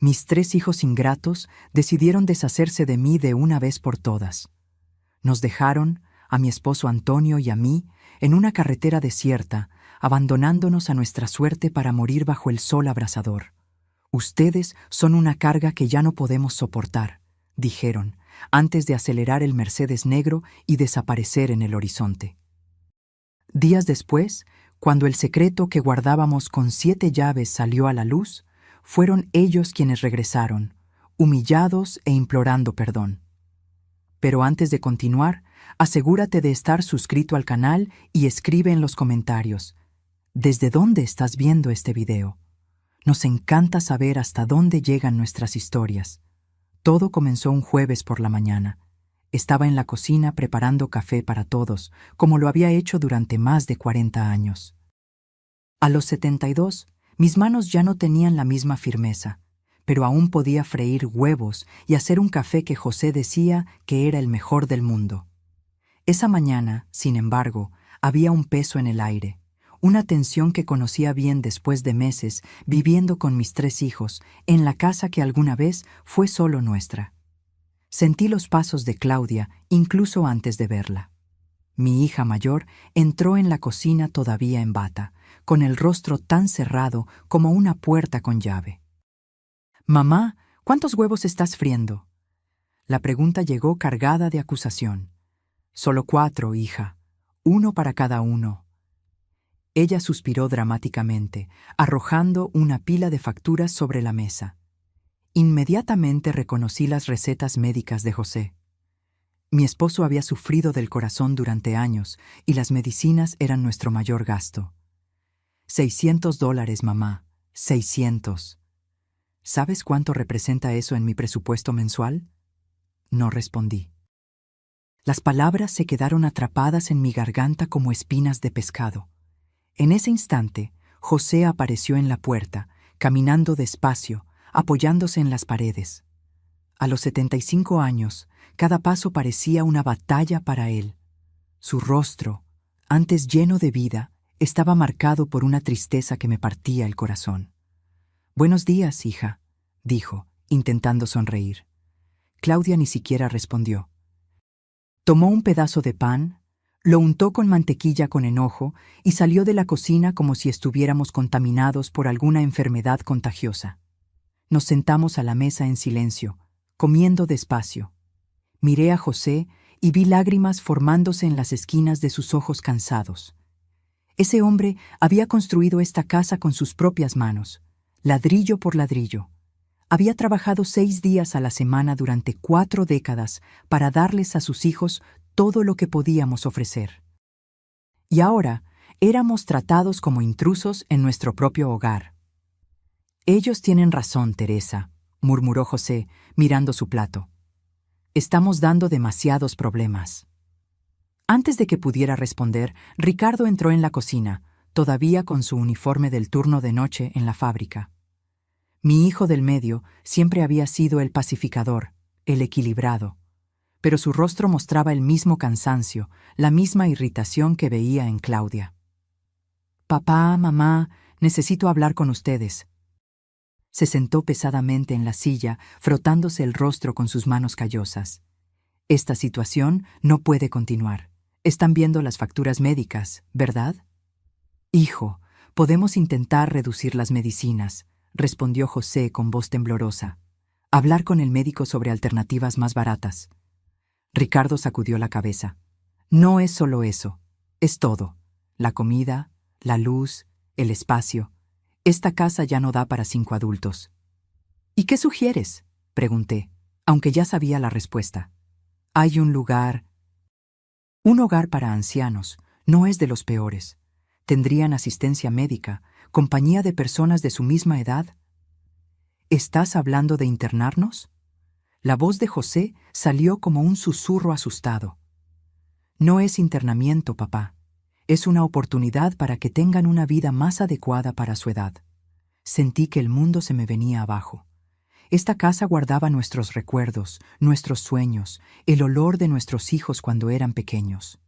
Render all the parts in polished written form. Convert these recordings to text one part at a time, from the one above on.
Mis 3 hijos ingratos decidieron deshacerse de mí de una vez por todas. Nos dejaron, a mi esposo Antonio y a mí, en una carretera desierta, abandonándonos a nuestra suerte para morir bajo el sol abrasador. Ustedes son una carga que ya no podemos soportar, dijeron, antes de acelerar el Mercedes negro y desaparecer en el horizonte. Días después, cuando el secreto que guardábamos con 7 llaves salió a la luz, fueron ellos quienes regresaron, humillados e implorando perdón. Pero antes de continuar, asegúrate de estar suscrito al canal y escribe en los comentarios, ¿desde dónde estás viendo este video? Nos encanta saber hasta dónde llegan nuestras historias. Todo comenzó un jueves por la mañana. Estaba en la cocina preparando café para todos, como lo había hecho durante más de 40 años. A los 72, mis manos ya no tenían la misma firmeza, pero aún podía freír huevos y hacer un café que José decía que era el mejor del mundo. Esa mañana, sin embargo, había un peso en el aire, una tensión que conocía bien después de meses viviendo con mis 3 hijos en la casa que alguna vez fue solo nuestra. Sentí los pasos de Claudia incluso antes de verla. Mi hija mayor entró en la cocina todavía en bata, con el rostro tan cerrado como una puerta con llave. «Mamá, ¿cuántos huevos estás friendo?» La pregunta llegó cargada de acusación. «Solo 4, hija. 1 para cada uno». Ella suspiró dramáticamente, arrojando una pila de facturas sobre la mesa. Inmediatamente reconocí las recetas médicas de José. Mi esposo había sufrido del corazón durante años y las medicinas eran nuestro mayor gasto. $600, mamá. 600. ¿Sabes cuánto representa eso en mi presupuesto mensual? No respondí. Las palabras se quedaron atrapadas en mi garganta como espinas de pescado. En ese instante, José apareció en la puerta, caminando despacio, apoyándose en las paredes. A los 75 años, cada paso parecía una batalla para él. Su rostro, antes lleno de vida, estaba marcado por una tristeza que me partía el corazón. «Buenos días, hija», dijo, intentando sonreír. Claudia ni siquiera respondió. Tomó un pedazo de pan, lo untó con mantequilla con enojo y salió de la cocina como si estuviéramos contaminados por alguna enfermedad contagiosa. Nos sentamos a la mesa en silencio, comiendo despacio. Miré a José y vi lágrimas formándose en las esquinas de sus ojos cansados. Ese hombre había construido esta casa con sus propias manos, ladrillo por ladrillo. Había trabajado 6 días a la semana durante 4 décadas para darles a sus hijos todo lo que podíamos ofrecer. Y ahora éramos tratados como intrusos en nuestro propio hogar. «Ellos tienen razón, Teresa», murmuró José, mirando su plato. «Estamos dando demasiados problemas». Antes de que pudiera responder, Ricardo entró en la cocina, todavía con su uniforme del turno de noche en la fábrica. Mi hijo del medio siempre había sido el pacificador, el equilibrado, pero su rostro mostraba el mismo cansancio, la misma irritación que veía en Claudia. «Papá, mamá, necesito hablar con ustedes». Se sentó pesadamente en la silla, frotándose el rostro con sus manos callosas. «Esta situación no puede continuar. Están viendo las facturas médicas, ¿verdad?» «Hijo, podemos intentar reducir las medicinas», respondió José con voz temblorosa. «Hablar con el médico sobre alternativas más baratas». Ricardo sacudió la cabeza. «No es solo eso, es todo. La comida, la luz, el espacio. Esta casa ya no da para 5 adultos». «¿Y qué sugieres?», pregunté, aunque ya sabía la respuesta. «Hay un lugar». «Un hogar para ancianos. No es de los peores. Tendrían asistencia médica, compañía de personas de su misma edad». «¿Estás hablando de internarnos?». La voz de José salió como un susurro asustado. «No es internamiento, papá. Es una oportunidad para que tengan una vida más adecuada para su edad». Sentí que el mundo se me venía abajo. Esta casa guardaba nuestros recuerdos, nuestros sueños, el olor de nuestros hijos cuando eran pequeños.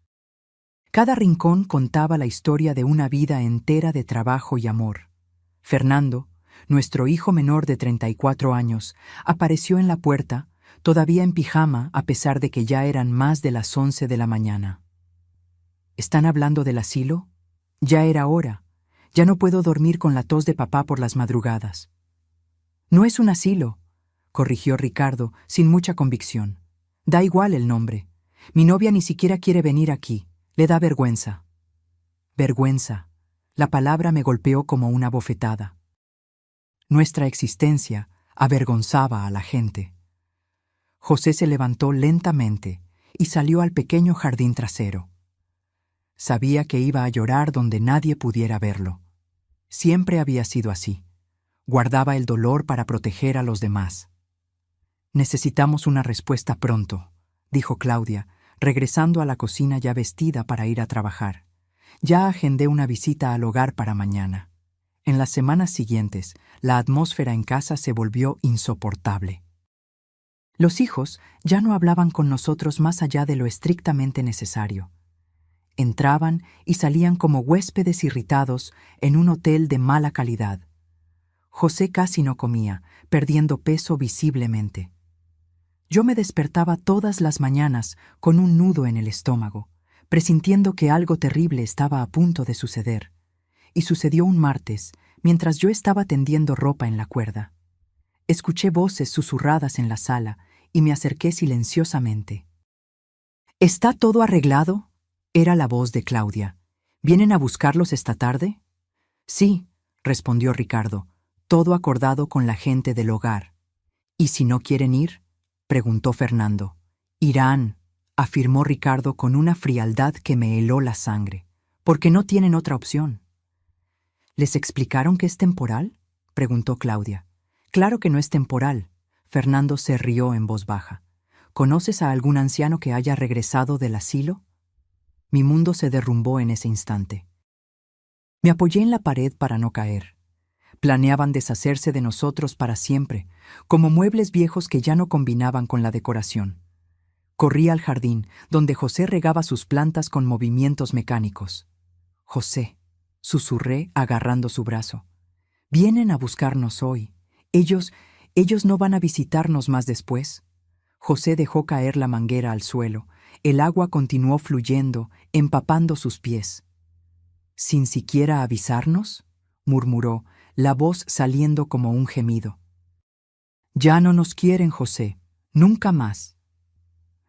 Cada rincón contaba la historia de una vida entera de trabajo y amor. Fernando, nuestro hijo menor de 34 años, apareció en la puerta, todavía en pijama a pesar de que ya eran más de las 11 de la mañana. ¿Están hablando del asilo? Ya era hora. Ya no puedo dormir con la tos de papá por las madrugadas. No es un asilo, corrigió Ricardo sin mucha convicción. Da igual el nombre. Mi novia ni siquiera quiere venir aquí. Le da vergüenza. Vergüenza. La palabra me golpeó como una bofetada. Nuestra existencia avergonzaba a la gente. José se levantó lentamente y salió al pequeño jardín trasero. Sabía que iba a llorar donde nadie pudiera verlo. Siempre había sido así. Guardaba el dolor para proteger a los demás. Necesitamos una respuesta pronto, dijo Claudia, regresando a la cocina ya vestida para ir a trabajar. Ya agendé una visita al hogar para mañana. En las semanas siguientes, la atmósfera en casa se volvió insoportable. Los hijos ya no hablaban con nosotros más allá de lo estrictamente necesario. Entraban y salían como huéspedes irritados en un hotel de mala calidad. José casi no comía, perdiendo peso visiblemente. Yo me despertaba todas las mañanas con un nudo en el estómago, presintiendo que algo terrible estaba a punto de suceder. Y sucedió un martes, mientras yo estaba tendiendo ropa en la cuerda. Escuché voces susurradas en la sala y me acerqué silenciosamente. ¿Está todo arreglado? Era la voz de Claudia. ¿Vienen a buscarlos esta tarde? Sí, respondió Ricardo, todo acordado con la gente del hogar. ¿Y si no quieren ir? Preguntó Fernando. Irán, afirmó Ricardo con una frialdad que me heló la sangre, porque no tienen otra opción. ¿Les explicaron que es temporal? Preguntó Claudia. Claro que no es temporal. Fernando se rió en voz baja. ¿Conoces a algún anciano que haya regresado del asilo? Mi mundo se derrumbó en ese instante. Me apoyé en la pared para no caer. Planeaban deshacerse de nosotros para siempre, como muebles viejos que ya no combinaban con la decoración. Corrí al jardín, donde José regaba sus plantas con movimientos mecánicos. José, susurré agarrando su brazo. Vienen a buscarnos hoy. Ellos no van a visitarnos más después. José dejó caer la manguera al suelo. El agua continuó fluyendo, empapando sus pies. ¿Sin siquiera avisarnos?, murmuró, la voz saliendo como un gemido. Ya no nos quieren, José, nunca más.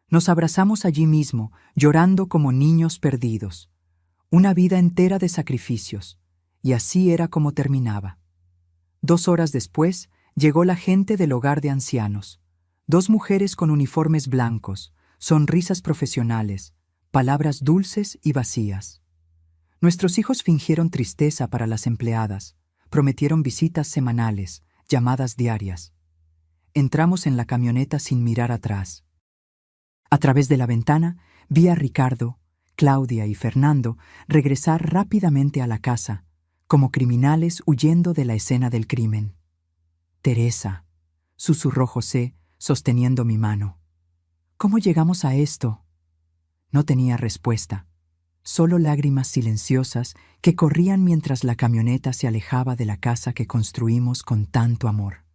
Nos abrazamos allí mismo, llorando como niños perdidos. Una vida entera de sacrificios, y así era como terminaba. 2 horas después, llegó la gente del hogar de ancianos. 2 mujeres con uniformes blancos, sonrisas profesionales, palabras dulces y vacías. Nuestros hijos fingieron tristeza para las empleadas, prometieron visitas semanales, llamadas diarias. Entramos en la camioneta sin mirar atrás. A través de la ventana vi a Ricardo, Claudia y Fernando regresar rápidamente a la casa, como criminales huyendo de la escena del crimen. Teresa, susurró José, sosteniendo mi mano. ¿Cómo llegamos a esto? No tenía respuesta, solo lágrimas silenciosas que corrían mientras la camioneta se alejaba de la casa que construimos con tanto amor.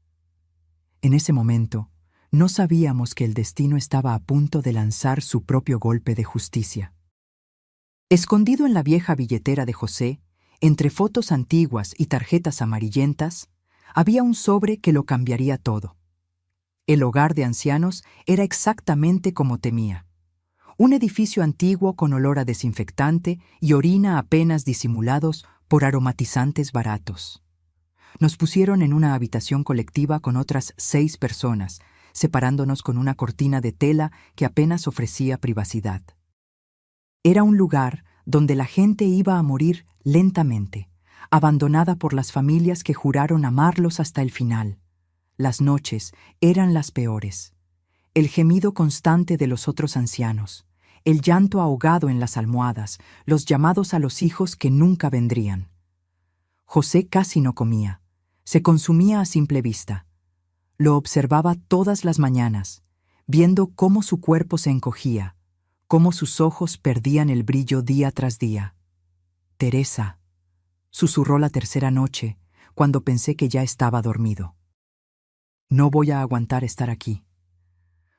En ese momento, no sabíamos que el destino estaba a punto de lanzar su propio golpe de justicia. Escondido en la vieja billetera de José, entre fotos antiguas y tarjetas amarillentas, había un sobre que lo cambiaría todo. El hogar de ancianos era exactamente como temía. Un edificio antiguo con olor a desinfectante y orina apenas disimulados por aromatizantes baratos. Nos pusieron en una habitación colectiva con otras 6 personas, separándonos con una cortina de tela que apenas ofrecía privacidad. Era un lugar donde la gente iba a morir lentamente, abandonada por las familias que juraron amarlos hasta el final. Las noches eran las peores. El gemido constante de los otros ancianos, el llanto ahogado en las almohadas, los llamados a los hijos que nunca vendrían. José casi no comía, se consumía a simple vista. Lo observaba todas las mañanas, viendo cómo su cuerpo se encogía, cómo sus ojos perdían el brillo día tras día. Teresa, susurró la tercera noche, cuando pensé que ya estaba dormido. No voy a aguantar estar aquí.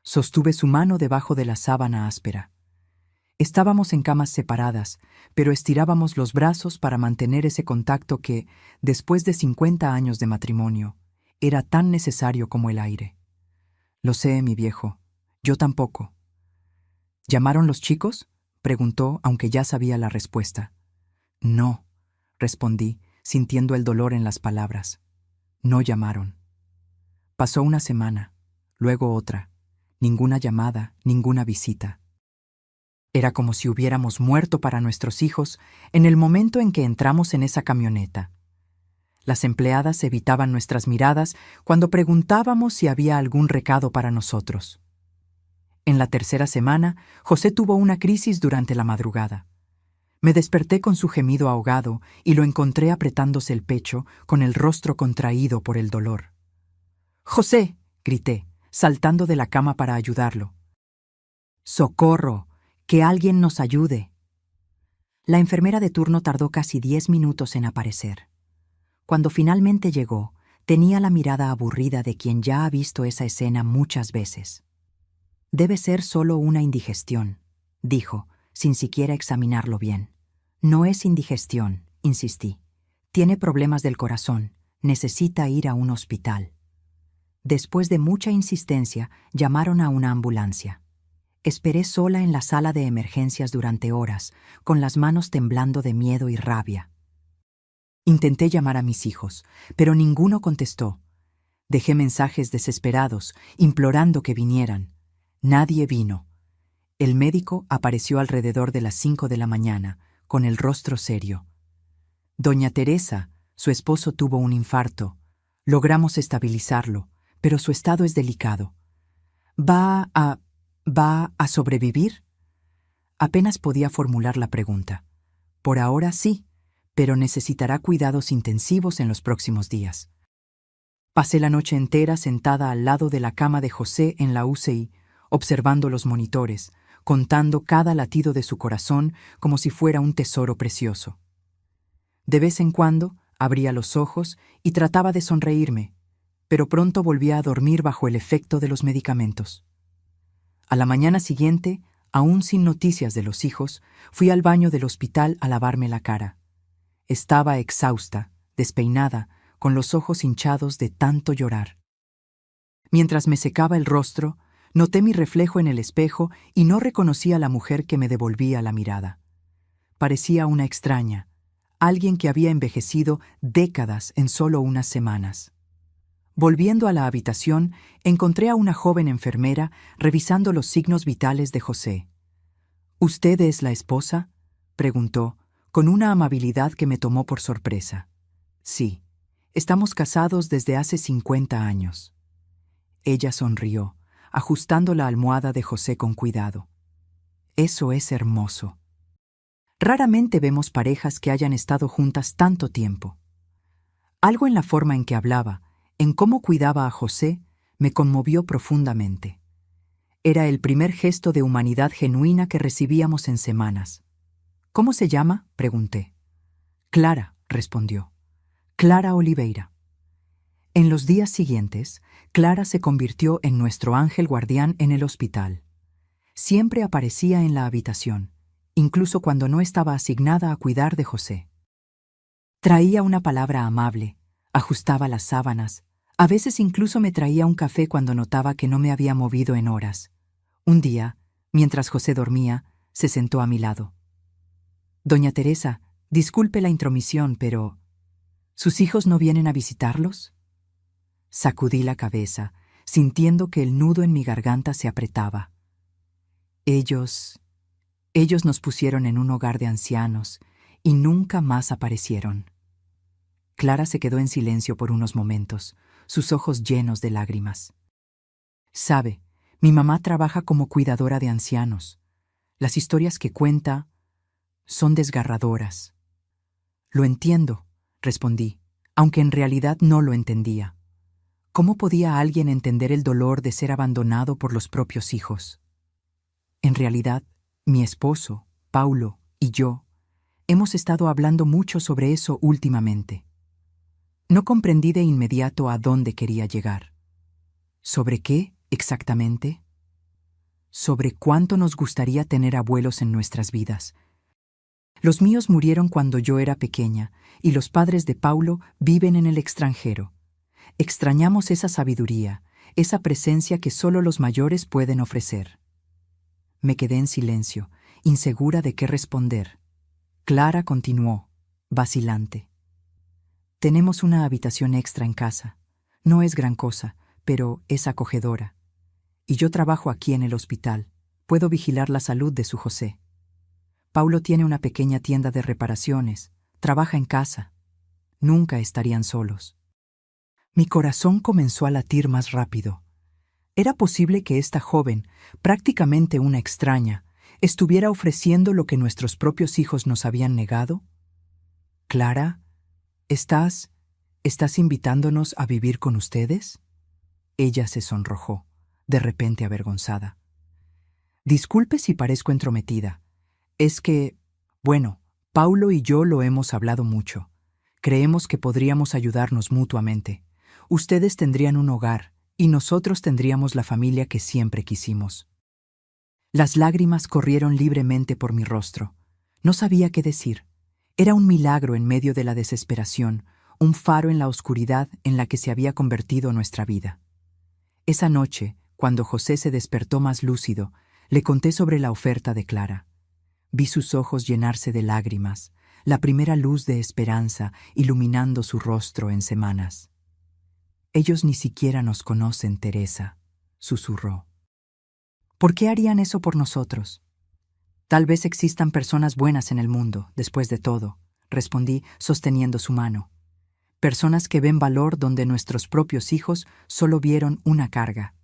Sostuve su mano debajo de la sábana áspera. Estábamos en camas separadas, pero estirábamos los brazos para mantener ese contacto que, después de 50 años de matrimonio, era tan necesario como el aire. Lo sé, mi viejo. Yo tampoco. ¿Llamaron los chicos?, preguntó, aunque ya sabía la respuesta. No, respondí, sintiendo el dolor en las palabras. No llamaron. Pasó una semana, luego otra. Ninguna llamada, ninguna visita. Era como si hubiéramos muerto para nuestros hijos en el momento en que entramos en esa camioneta. Las empleadas evitaban nuestras miradas cuando preguntábamos si había algún recado para nosotros. En la tercera semana, José tuvo una crisis durante la madrugada. Me desperté con su gemido ahogado y lo encontré apretándose el pecho, con el rostro contraído por el dolor. «¡José!», grité, saltando de la cama para ayudarlo. «¡Socorro! ¡Que alguien nos ayude!». La enfermera de turno tardó casi 10 minutos en aparecer. Cuando finalmente llegó, tenía la mirada aburrida de quien ya ha visto esa escena muchas veces. «Debe ser solo una indigestión», dijo, sin siquiera examinarlo bien. «No es indigestión», insistí. «Tiene problemas del corazón. Necesita ir a un hospital». Después de mucha insistencia, llamaron a una ambulancia. Esperé sola en la sala de emergencias durante horas, con las manos temblando de miedo y rabia. Intenté llamar a mis hijos, pero ninguno contestó. Dejé mensajes desesperados, implorando que vinieran. Nadie vino. El médico apareció alrededor de las 5 de la mañana, con el rostro serio. Doña Teresa, su esposo, tuvo un infarto. Logramos estabilizarlo, pero su estado es delicado. ¿Va a sobrevivir? Apenas podía formular la pregunta. Por ahora sí, pero necesitará cuidados intensivos en los próximos días. Pasé la noche entera sentada al lado de la cama de José en la UCI, observando los monitores, contando cada latido de su corazón como si fuera un tesoro precioso. De vez en cuando abría los ojos y trataba de sonreírme, pero pronto volvía a dormir bajo el efecto de los medicamentos. A la mañana siguiente, aún sin noticias de los hijos, fui al baño del hospital a lavarme la cara. Estaba exhausta, despeinada, con los ojos hinchados de tanto llorar. Mientras me secaba el rostro, noté mi reflejo en el espejo y no reconocí a la mujer que me devolvía la mirada. Parecía una extraña, alguien que había envejecido décadas en solo unas semanas. Volviendo a la habitación, encontré a una joven enfermera revisando los signos vitales de José. «¿Usted es la esposa?», preguntó, con una amabilidad que me tomó por sorpresa. «Sí, estamos casados desde hace 50 años». Ella sonrió, ajustando la almohada de José con cuidado. «Eso es hermoso. Raramente vemos parejas que hayan estado juntas tanto tiempo». Algo en la forma en que hablaba, en cómo cuidaba a José, me conmovió profundamente. Era el primer gesto de humanidad genuina que recibíamos en semanas. «¿Cómo se llama?», pregunté. «Clara», respondió. «Clara Oliveira». En los días siguientes, Clara se convirtió en nuestro ángel guardián en el hospital. Siempre aparecía en la habitación, incluso cuando no estaba asignada a cuidar de José. Traía una palabra amable, ajustaba las sábanas, a veces incluso me traía un café cuando notaba que no me había movido en horas. Un día, mientras José dormía, se sentó a mi lado. «Doña Teresa, disculpe la intromisión, pero ¿sus hijos no vienen a visitarlos?». Sacudí la cabeza, sintiendo que el nudo en mi garganta se apretaba. Ellos nos pusieron en un hogar de ancianos y nunca más aparecieron». Clara se quedó en silencio por unos momentos, sus ojos llenos de lágrimas. «Sabe, mi mamá trabaja como cuidadora de ancianos. Las historias que cuenta son desgarradoras». «Lo entiendo», respondí, aunque en realidad no lo entendía. ¿Cómo podía alguien entender el dolor de ser abandonado por los propios hijos? En realidad, mi esposo, Paulo, y yo hemos estado hablando mucho sobre eso últimamente. No comprendí de inmediato a dónde quería llegar. ¿Sobre qué, exactamente? Sobre cuánto nos gustaría tener abuelos en nuestras vidas. Los míos murieron cuando yo era pequeña, y los padres de Paulo viven en el extranjero. Extrañamos esa sabiduría, esa presencia que solo los mayores pueden ofrecer. Me quedé en silencio, insegura de qué responder. Clara continuó, vacilante. Tenemos una habitación extra en casa. No es gran cosa, pero es acogedora. Y yo trabajo aquí en el hospital. Puedo vigilar la salud de su José. Paulo tiene una pequeña tienda de reparaciones. Trabaja en casa. Nunca estarían solos. Mi corazón comenzó a latir más rápido. ¿Era posible que esta joven, prácticamente una extraña, estuviera ofreciendo lo que nuestros propios hijos nos habían negado? Clara, ¿estás invitándonos a vivir con ustedes? Ella se sonrojó, de repente avergonzada. Disculpe si parezco entrometida. Es que, bueno, Paulo y yo lo hemos hablado mucho. Creemos que podríamos ayudarnos mutuamente. Ustedes tendrían un hogar y nosotros tendríamos la familia que siempre quisimos. Las lágrimas corrieron libremente por mi rostro. No sabía qué decir. Era un milagro en medio de la desesperación, un faro en la oscuridad en la que se había convertido nuestra vida. Esa noche, cuando José se despertó más lúcido, le conté sobre la oferta de Clara. Vi sus ojos llenarse de lágrimas, la primera luz de esperanza iluminando su rostro en semanas. Ellos ni siquiera nos conocen, Teresa, susurró. ¿Por qué harían eso por nosotros? Tal vez existan personas buenas en el mundo, después de todo, respondí, sosteniendo su mano. Personas que ven valor donde nuestros propios hijos solo vieron una carga.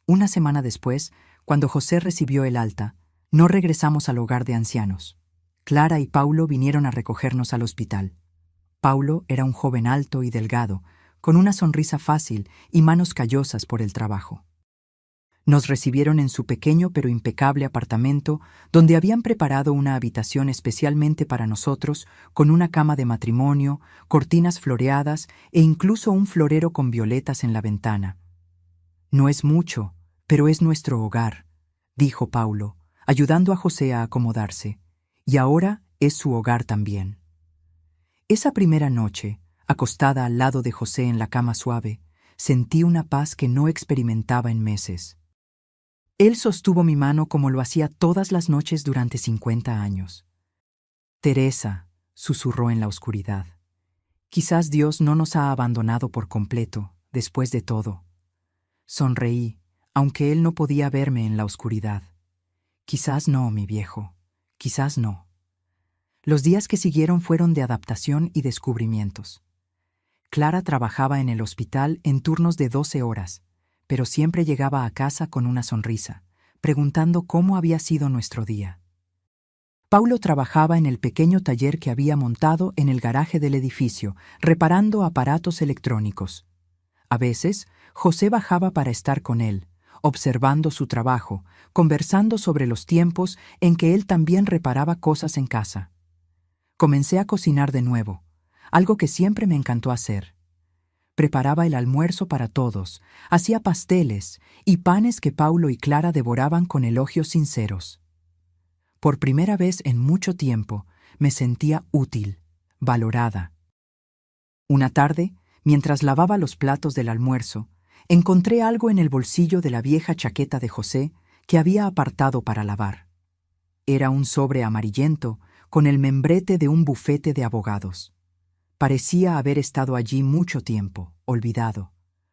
Una semana después, cuando José recibió el alta, no regresamos al hogar de ancianos. Clara y Paulo vinieron a recogernos al hospital. Paulo era un joven alto y delgado, con una sonrisa fácil y manos callosas por el trabajo. Nos recibieron en su pequeño pero impecable apartamento, donde habían preparado una habitación especialmente para nosotros, con una cama de matrimonio, cortinas floreadas e incluso un florero con violetas en la ventana. No es mucho, pero es nuestro hogar, dijo Paulo, ayudando a José a acomodarse, y ahora es su hogar también. Esa primera noche, acostada al lado de José en la cama suave, sentí una paz que no experimentaba en meses. Él sostuvo mi mano como lo hacía todas las noches durante 50 años. Teresa, susurró en la oscuridad, quizás Dios no nos ha abandonado por completo, después de todo. Sonreí, aunque él no podía verme en la oscuridad. Quizás no, mi viejo, quizás no. Los días que siguieron fueron de adaptación y descubrimientos. Clara trabajaba en el hospital en turnos de 12 horas, pero siempre llegaba a casa con una sonrisa, preguntando cómo había sido nuestro día. Paulo trabajaba en el pequeño taller que había montado en el garaje del edificio, reparando aparatos electrónicos. A veces, José bajaba para estar con él, observando su trabajo, conversando sobre los tiempos en que él también reparaba cosas en casa. Comencé a cocinar de nuevo, algo que siempre me encantó hacer. Preparaba el almuerzo para todos, hacía pasteles y panes que Paulo y Clara devoraban con elogios sinceros. Por primera vez en mucho tiempo me sentía útil, valorada. Una tarde, mientras lavaba los platos del almuerzo, encontré algo en el bolsillo de la vieja chaqueta de José que había apartado para lavar. Era un sobre amarillento con el membrete de un bufete de abogados. Parecía haber estado allí mucho tiempo, olvidado.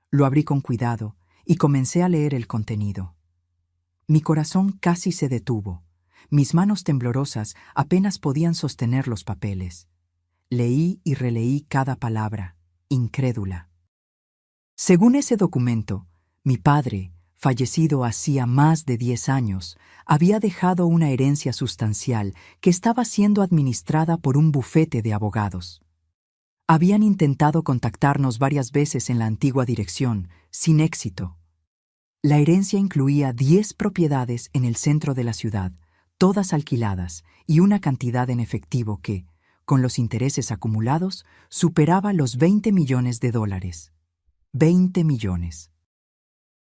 Lo abrí con cuidado y comencé a leer el contenido. Mi corazón casi se detuvo. Mis manos temblorosas apenas podían sostener los papeles. Leí y releí cada palabra, incrédula. Según ese documento, mi padre, fallecido hacía más de 10 años, había dejado una herencia sustancial que estaba siendo administrada por un bufete de abogados. Habían intentado contactarnos varias veces en la antigua dirección, sin éxito. La herencia incluía 10 propiedades en el centro de la ciudad, todas alquiladas, y una cantidad en efectivo que, con los intereses acumulados, superaba los $20 millones. 20 millones.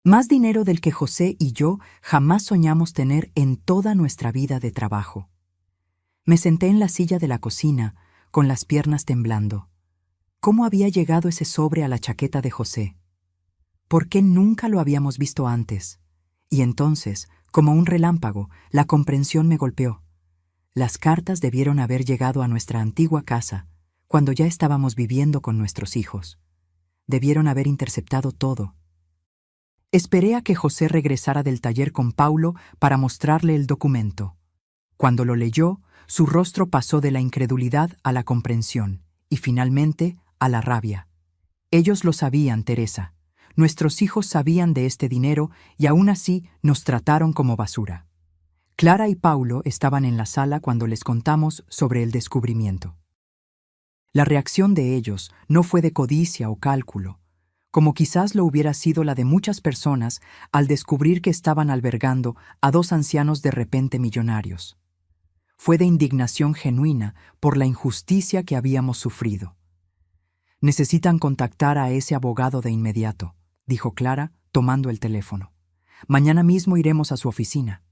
Más dinero del que José y yo jamás soñamos tener en toda nuestra vida de trabajo. Me senté en la silla de la cocina, con las piernas temblando. ¿Cómo había llegado ese sobre a la chaqueta de José? ¿Por qué nunca lo habíamos visto antes? Y entonces, como un relámpago, la comprensión me golpeó. Las cartas debieron haber llegado a nuestra antigua casa, cuando ya estábamos viviendo con nuestros hijos. Debieron haber interceptado todo. Esperé a que José regresara del taller con Paulo para mostrarle el documento. Cuando lo leyó, su rostro pasó de la incredulidad a la comprensión y finalmente a la rabia. Ellos lo sabían, Teresa. Nuestros hijos sabían de este dinero y aún así nos trataron como basura. Clara y Paulo estaban en la sala cuando les contamos sobre el descubrimiento. La reacción de ellos no fue de codicia o cálculo, como quizás lo hubiera sido la de muchas personas al descubrir que estaban albergando a dos ancianos de repente millonarios. Fue de indignación genuina por la injusticia que habíamos sufrido. «Necesitan contactar a ese abogado de inmediato», dijo Clara, tomando el teléfono. «Mañana mismo iremos a su oficina».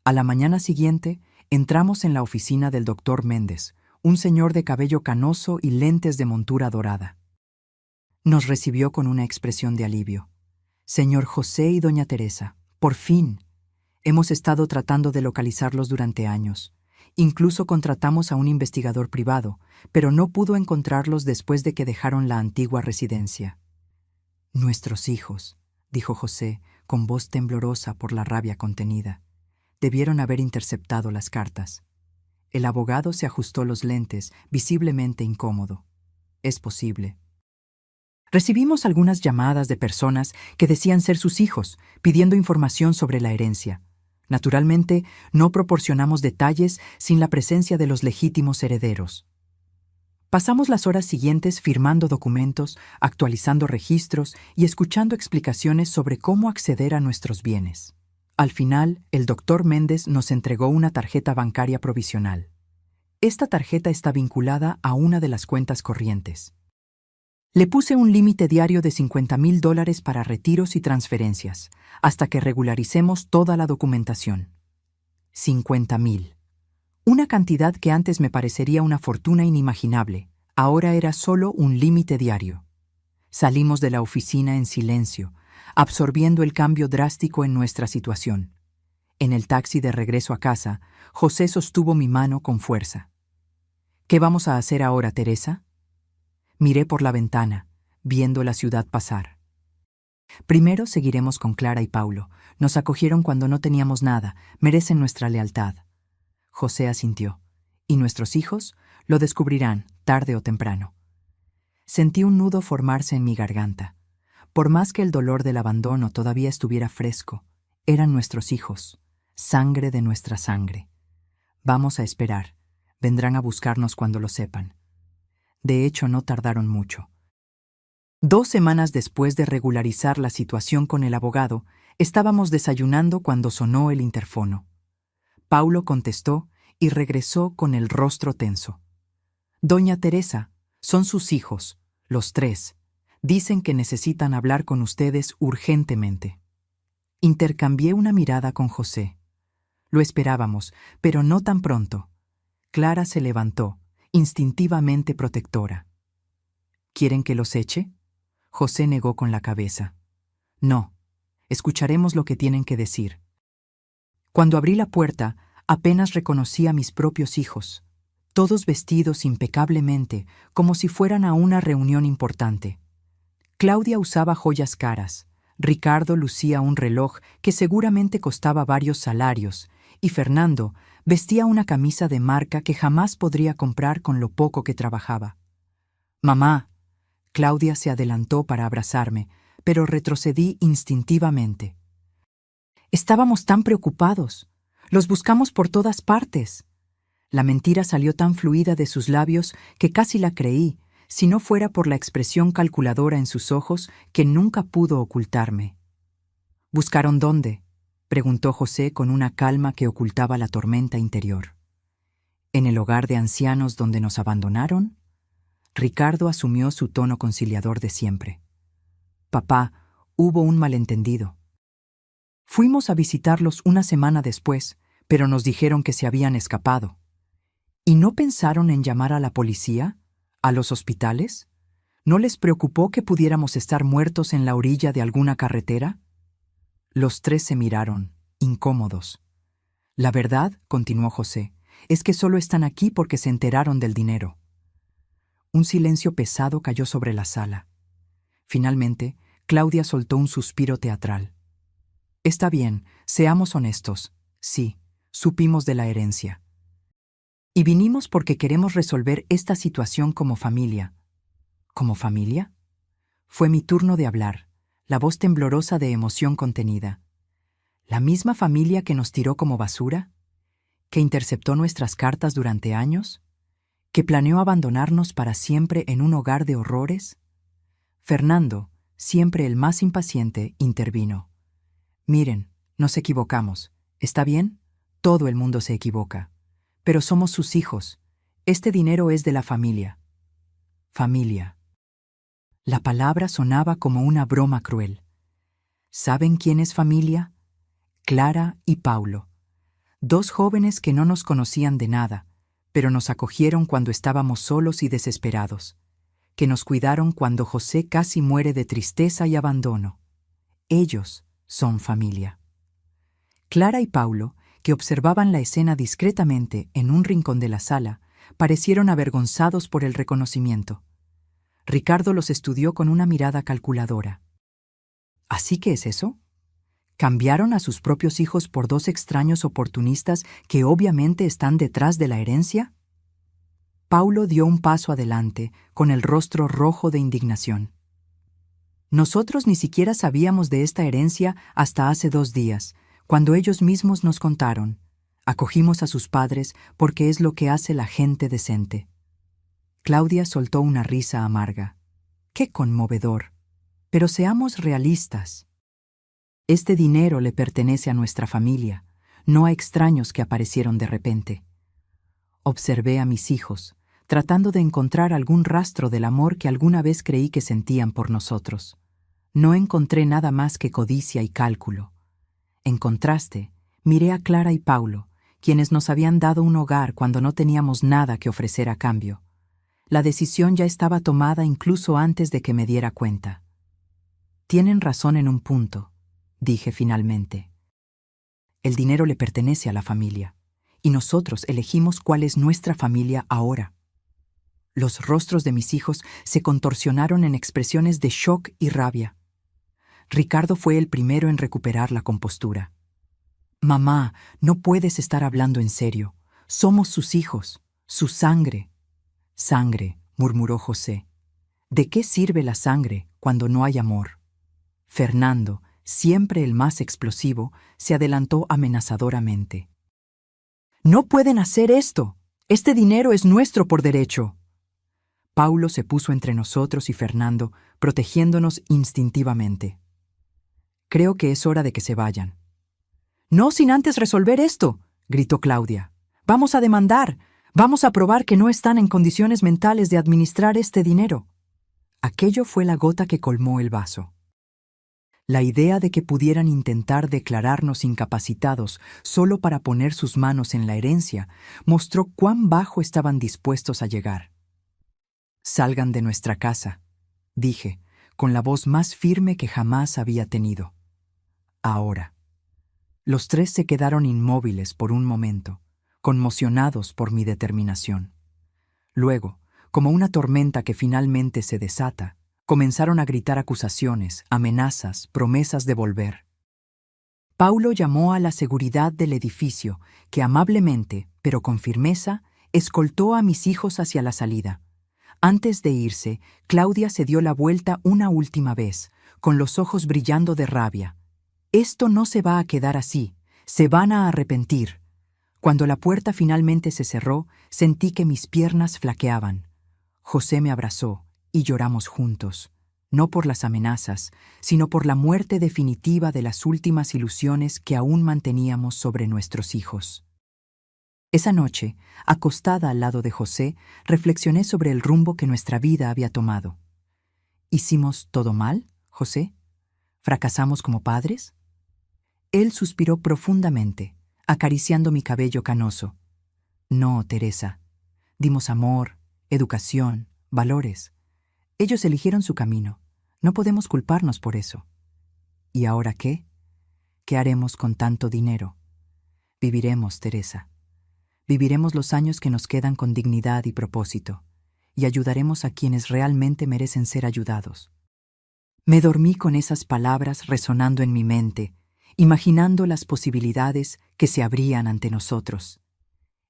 A la mañana siguiente, entramos en la oficina del doctor Méndez, un señor de cabello canoso y lentes de montura dorada. Nos recibió con una expresión de alivio. «Señor José y doña Teresa, por fin. Hemos estado tratando de localizarlos durante años. Incluso contratamos a un investigador privado, pero no pudo encontrarlos después de que dejaron la antigua residencia». «Nuestros hijos», dijo José, con voz temblorosa por la rabia contenida. «Debieron haber interceptado las cartas». El abogado se ajustó los lentes, visiblemente incómodo. «Es posible». Recibimos algunas llamadas de personas que decían ser sus hijos, pidiendo información sobre la herencia. Naturalmente, no proporcionamos detalles sin la presencia de los legítimos herederos. Pasamos las horas siguientes firmando documentos, actualizando registros y escuchando explicaciones sobre cómo acceder a nuestros bienes. Al final, el doctor Méndez nos entregó una tarjeta bancaria provisional. Esta tarjeta está vinculada a una de las cuentas corrientes. Le puse un límite diario de $50,000 para retiros y transferencias, hasta que regularicemos toda la documentación. 50,000. Una cantidad que antes me parecería una fortuna inimaginable, ahora era solo un límite diario. Salimos de la oficina en silencio, absorbiendo el cambio drástico en nuestra situación. En el taxi de regreso a casa, José sostuvo mi mano con fuerza. «¿Qué vamos a hacer ahora, Teresa?» Miré por la ventana, viendo la ciudad pasar. «Primero seguiremos con Clara y Paulo. Nos acogieron cuando no teníamos nada, merecen nuestra lealtad». José asintió. «Y nuestros hijos lo descubrirán, tarde o temprano». Sentí un nudo formarse en mi garganta. Por más que el dolor del abandono todavía estuviera fresco, eran nuestros hijos, sangre de nuestra sangre. Vamos a esperar. Vendrán a buscarnos cuando lo sepan. De hecho, no tardaron mucho. 2 semanas después de regularizar la situación con el abogado, estábamos desayunando cuando sonó el interfono. Paulo contestó y regresó con el rostro tenso. «Doña Teresa, son sus hijos, los 3. Dicen que necesitan hablar con ustedes urgentemente». Intercambié una mirada con José. Lo esperábamos, pero no tan pronto. Clara se levantó, instintivamente protectora. «¿Quieren que los eche?» José negó con la cabeza. «No, escucharemos lo que tienen que decir». Cuando abrí la puerta, apenas reconocí a mis propios hijos, todos vestidos impecablemente, como si fueran a una reunión importante. Claudia usaba joyas caras, Ricardo lucía un reloj que seguramente costaba varios salarios, y Fernando vestía una camisa de marca que jamás podría comprar con lo poco que trabajaba. «Mamá». Claudia se adelantó para abrazarme, pero retrocedí instintivamente. «Estábamos tan preocupados. Los buscamos por todas partes». La mentira salió tan fluida de sus labios que casi la creí, si no fuera por la expresión calculadora en sus ojos que nunca pudo ocultarme. «¿Buscaron dónde?», preguntó José con una calma que ocultaba la tormenta interior. ¿En el hogar de ancianos donde nos abandonaron? Ricardo asumió su tono conciliador de siempre. Papá, hubo un malentendido. Fuimos a visitarlos una semana después, pero nos dijeron que se habían escapado. ¿Y no pensaron en llamar a la policía? ¿A los hospitales? ¿No les preocupó que pudiéramos estar muertos en la orilla de alguna carretera? Los tres se miraron, incómodos. La verdad, continuó José, es que solo están aquí porque se enteraron del dinero. Un silencio pesado cayó sobre la sala. Finalmente, Claudia soltó un suspiro teatral. Está bien, seamos honestos. Sí, supimos de la herencia. Y vinimos porque queremos resolver esta situación como familia. ¿Como familia? Fue mi turno de hablar, la voz temblorosa de emoción contenida. ¿La misma familia que nos tiró como basura? ¿Que interceptó nuestras cartas durante años? ¿Que planeó abandonarnos para siempre en un hogar de horrores? Fernando, siempre el más impaciente, intervino. Miren, nos equivocamos. ¿Está bien? Todo el mundo se equivoca. Pero somos sus hijos. Este dinero es de la familia. Familia. La palabra sonaba como una broma cruel. ¿Saben quién es familia? Clara y Paulo. Dos jóvenes que no nos conocían de nada, pero nos acogieron cuando estábamos solos y desesperados, que nos cuidaron cuando José casi muere de tristeza y abandono. Ellos son familia. Clara y Paulo, que observaban la escena discretamente en un rincón de la sala, parecieron avergonzados por el reconocimiento. Ricardo los estudió con una mirada calculadora. ¿Así que es eso? ¿Cambiaron a sus propios hijos por dos extraños oportunistas que obviamente están detrás de la herencia? Paulo dio un paso adelante, con el rostro rojo de indignación. Nosotros ni siquiera sabíamos de esta herencia hasta hace 2 días, cuando ellos mismos nos contaron. Acogimos a sus padres porque es lo que hace la gente decente. Claudia soltó una risa amarga. ¡Qué conmovedor! Pero seamos realistas. Este dinero le pertenece a nuestra familia, no a extraños que aparecieron de repente. Observé a mis hijos, tratando de encontrar algún rastro del amor que alguna vez creí que sentían por nosotros. No encontré nada más que codicia y cálculo. En contraste, miré a Clara y Paulo, quienes nos habían dado un hogar cuando no teníamos nada que ofrecer a cambio. La decisión ya estaba tomada incluso antes de que me diera cuenta. Tienen razón en un punto, dije finalmente. El dinero le pertenece a la familia, y nosotros elegimos cuál es nuestra familia ahora. Los rostros de mis hijos se contorsionaron en expresiones de shock y rabia. Ricardo fue el primero en recuperar la compostura. Mamá, no puedes estar hablando en serio. Somos sus hijos, su sangre. Sangre, murmuró José. ¿De qué sirve la sangre cuando no hay amor? Fernando, siempre el más explosivo, se adelantó amenazadoramente. ¡No pueden hacer esto! Este dinero es nuestro por derecho. Paulo se puso entre nosotros y Fernando, protegiéndonos instintivamente. Creo que es hora de que se vayan. No sin antes resolver esto, gritó Claudia. Vamos a demandar. Vamos a probar que no están en condiciones mentales de administrar este dinero. Aquello fue la gota que colmó el vaso. La idea de que pudieran intentar declararnos incapacitados solo para poner sus manos en la herencia mostró cuán bajo estaban dispuestos a llegar. Salgan de nuestra casa, dije, con la voz más firme que jamás había tenido. Ahora. Los tres se quedaron inmóviles por un momento, conmocionados por mi determinación. Luego, como una tormenta que finalmente se desata, comenzaron a gritar acusaciones, amenazas, promesas de volver. Paulo llamó a la seguridad del edificio, que amablemente, pero con firmeza, escoltó a mis hijos hacia la salida. Antes de irse, Claudia se dio la vuelta una última vez, con los ojos brillando de rabia. Esto no se va a quedar así, se van a arrepentir. Cuando la puerta finalmente se cerró, sentí que mis piernas flaqueaban. José me abrazó y lloramos juntos, no por las amenazas, sino por la muerte definitiva de las últimas ilusiones que aún manteníamos sobre nuestros hijos. Esa noche, acostada al lado de José, reflexioné sobre el rumbo que nuestra vida había tomado. ¿Hicimos todo mal, José? ¿Fracasamos como padres? Él suspiró profundamente, acariciando mi cabello canoso. No, Teresa. Dimos amor, educación, valores. Ellos eligieron su camino. No podemos culparnos por eso. ¿Y ahora qué? ¿Qué haremos con tanto dinero? Viviremos, Teresa. Viviremos los años que nos quedan con dignidad y propósito, y ayudaremos a quienes realmente merecen ser ayudados. Me dormí con esas palabras resonando en mi mente, imaginando las posibilidades que se abrían ante nosotros.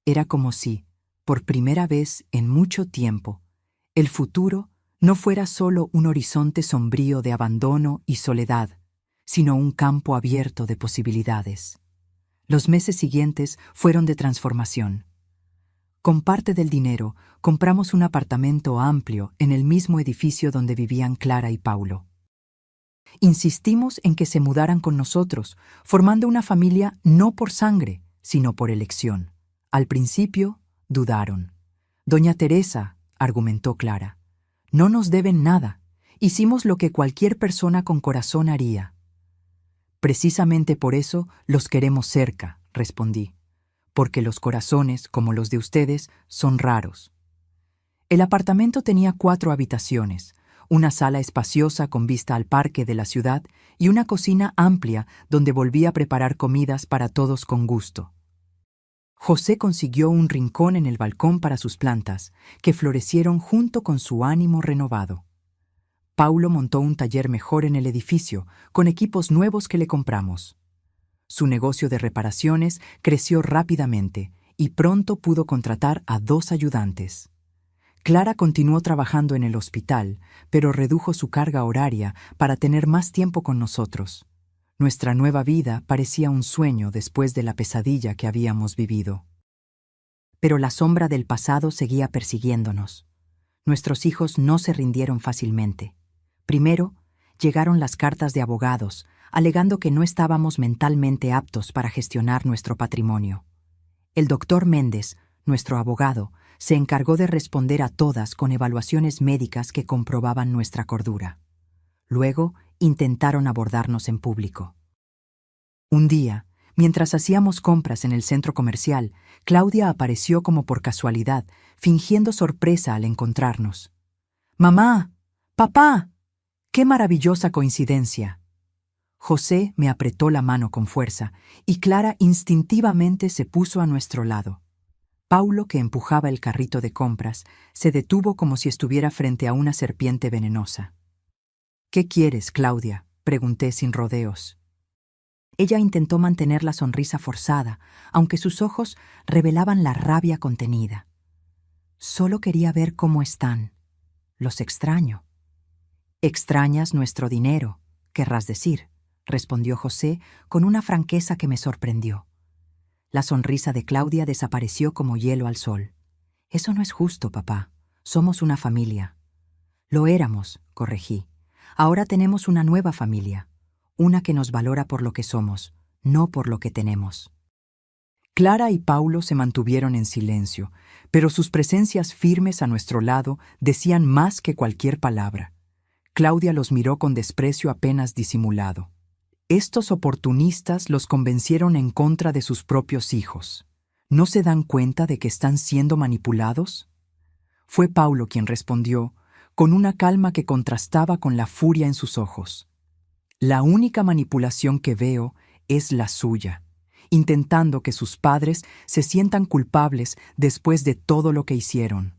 Era como si, por primera vez en mucho tiempo, el futuro no fuera solo un horizonte sombrío de abandono y soledad, sino un campo abierto de posibilidades. Los meses siguientes fueron de transformación. Con parte del dinero, compramos un apartamento amplio en el mismo edificio donde vivían Clara y Paulo. Insistimos en que se mudaran con nosotros, formando una familia no por sangre, sino por elección. Al principio, dudaron. Doña Teresa, argumentó Clara, no nos deben nada. Hicimos lo que cualquier persona con corazón haría. Precisamente por eso los queremos cerca, respondí, porque los corazones, como los de ustedes, son raros. El apartamento tenía 4 habitaciones, una sala espaciosa con vista al parque de la ciudad y una cocina amplia donde volví a preparar comidas para todos con gusto. José consiguió un rincón en el balcón para sus plantas, que florecieron junto con su ánimo renovado. Paulo montó un taller mejor en el edificio, con equipos nuevos que le compramos. Su negocio de reparaciones creció rápidamente y pronto pudo contratar a 2 ayudantes. Clara continuó trabajando en el hospital, pero redujo su carga horaria para tener más tiempo con nosotros. Nuestra nueva vida parecía un sueño después de la pesadilla que habíamos vivido. Pero la sombra del pasado seguía persiguiéndonos. Nuestros hijos no se rindieron fácilmente. Primero, llegaron las cartas de abogados, alegando que no estábamos mentalmente aptos para gestionar nuestro patrimonio. El doctor Méndez, nuestro abogado, se encargó de responder a todas con evaluaciones médicas que comprobaban nuestra cordura. Luego, intentaron abordarnos en público. Un día, mientras hacíamos compras en el centro comercial, Claudia apareció como por casualidad, fingiendo sorpresa al encontrarnos. «¡Mamá! ¡Papá! ¡Qué maravillosa coincidencia!». José me apretó la mano con fuerza y Clara instintivamente se puso a nuestro lado. Paulo, que empujaba el carrito de compras, se detuvo como si estuviera frente a una serpiente venenosa. «¿Qué quieres, Claudia?», pregunté sin rodeos. Ella intentó mantener la sonrisa forzada, aunque sus ojos revelaban la rabia contenida. «Solo quería ver cómo están. Los extraño». «Extrañas nuestro dinero, querrás decir», respondió José con una franqueza que me sorprendió. La sonrisa de Claudia desapareció como hielo al sol. «Eso no es justo, papá. Somos una familia». «Lo éramos», corregí. «Ahora tenemos una nueva familia, una que nos valora por lo que somos, no por lo que tenemos». Clara y Paulo se mantuvieron en silencio, pero sus presencias firmes a nuestro lado decían más que cualquier palabra. Claudia los miró con desprecio apenas disimulado. Estos oportunistas los convencieron en contra de sus propios hijos. ¿No se dan cuenta de que están siendo manipulados? Fue Paulo quien respondió, con una calma que contrastaba con la furia en sus ojos. «La única manipulación que veo es la suya, intentando que sus padres se sientan culpables después de todo lo que hicieron».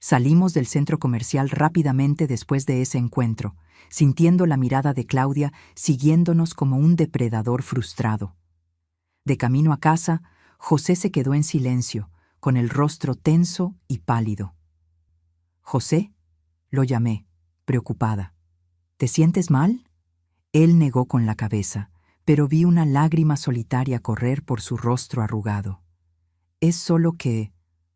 Salimos del centro comercial rápidamente después de ese encuentro, sintiendo la mirada de Claudia siguiéndonos como un depredador frustrado. De camino a casa, José se quedó en silencio, con el rostro tenso y pálido. «¿José?», lo llamé, preocupada. «¿Te sientes mal?». Él negó con la cabeza, pero vi una lágrima solitaria correr por su rostro arrugado. «Es solo que,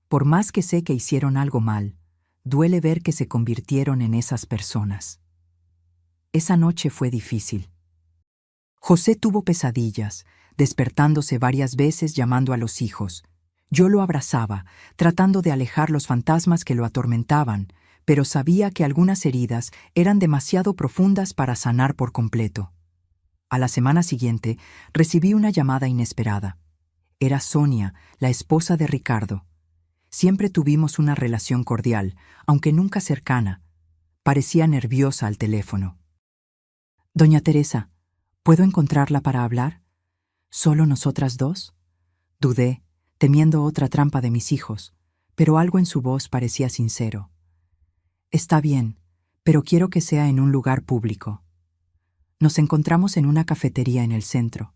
por más que sé que hicieron algo mal, duele ver que se convirtieron en esas personas». Esa noche fue difícil. José tuvo pesadillas, despertándose varias veces llamando a los hijos, Yo lo abrazaba, tratando de alejar los fantasmas que lo atormentaban, pero sabía que algunas heridas eran demasiado profundas para sanar por completo. A la semana siguiente, recibí una llamada inesperada. Era Sonia, la esposa de Ricardo. Siempre tuvimos una relación cordial, aunque nunca cercana. Parecía nerviosa al teléfono. «Doña Teresa, ¿puedo encontrarla para hablar? ¿Solo nosotras dos?» Dudé, temiendo otra trampa de mis hijos, pero algo en su voz parecía sincero. «Está bien, pero quiero que sea en un lugar público». Nos encontramos en una cafetería en el centro.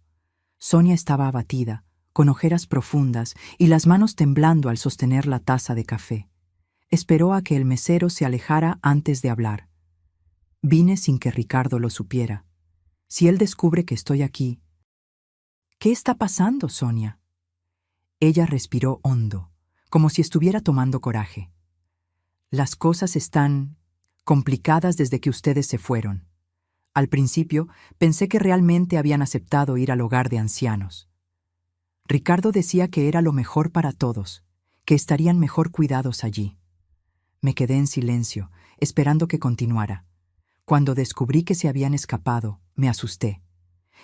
Sonia estaba abatida, con ojeras profundas y las manos temblando al sostener la taza de café. Esperó a que el mesero se alejara antes de hablar. Vine sin que Ricardo lo supiera. Si él descubre que estoy aquí... «¿Qué está pasando, Sonia?» Ella respiró hondo, como si estuviera tomando coraje. «Las cosas están complicadas desde que ustedes se fueron. Al principio pensé que realmente habían aceptado ir al hogar de ancianos. Ricardo decía que era lo mejor para todos, que estarían mejor cuidados allí». Me quedé en silencio, esperando que continuara. Cuando descubrí que se habían escapado, me asusté.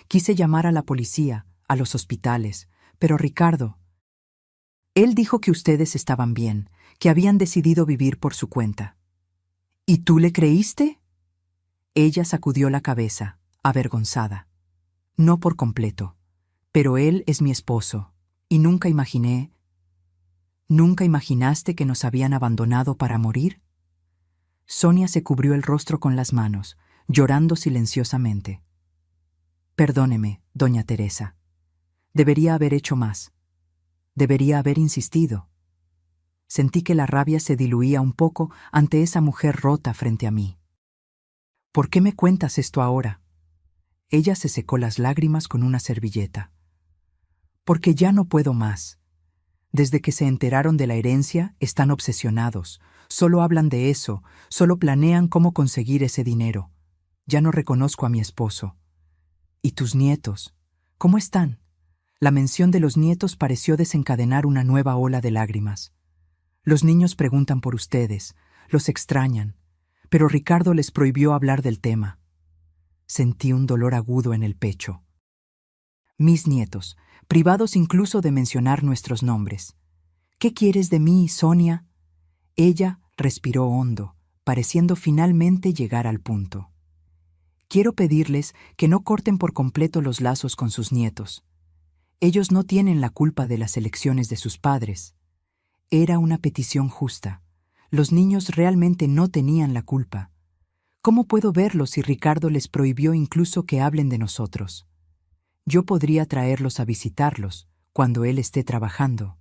Quise llamar a la policía, a los hospitales, pero Ricardo... Él dijo que ustedes estaban bien, que habían decidido vivir por su cuenta. ¿Y tú le creíste? Ella sacudió la cabeza, avergonzada. No por completo, pero él es mi esposo, y nunca imaginé... ¿Nunca imaginaste que nos habían abandonado para morir? Sonia se cubrió el rostro con las manos, llorando silenciosamente. Perdóneme, doña Teresa. Debería haber hecho más. Debería haber insistido. Sentí que la rabia se diluía un poco ante esa mujer rota frente a mí. ¿Por qué me cuentas esto ahora? Ella se secó las lágrimas con una servilleta. Porque ya no puedo más. Desde que se enteraron de la herencia, están obsesionados. Solo hablan de eso, solo planean cómo conseguir ese dinero. Ya no reconozco a mi esposo. ¿Y tus nietos? ¿Cómo están? La mención de los nietos pareció desencadenar una nueva ola de lágrimas. Los niños preguntan por ustedes, los extrañan, pero Ricardo les prohibió hablar del tema. Sentí un dolor agudo en el pecho. Mis nietos, privados incluso de mencionar nuestros nombres. ¿Qué quieres de mí, Sonia? Ella respiró hondo, pareciendo finalmente llegar al punto. Quiero pedirles que no corten por completo los lazos con sus nietos. Ellos no tienen la culpa de las elecciones de sus padres. Era una petición justa. Los niños realmente no tenían la culpa. ¿Cómo puedo verlos si Ricardo les prohibió incluso que hablen de nosotros? Yo podría traerlos a visitarlos cuando él esté trabajando.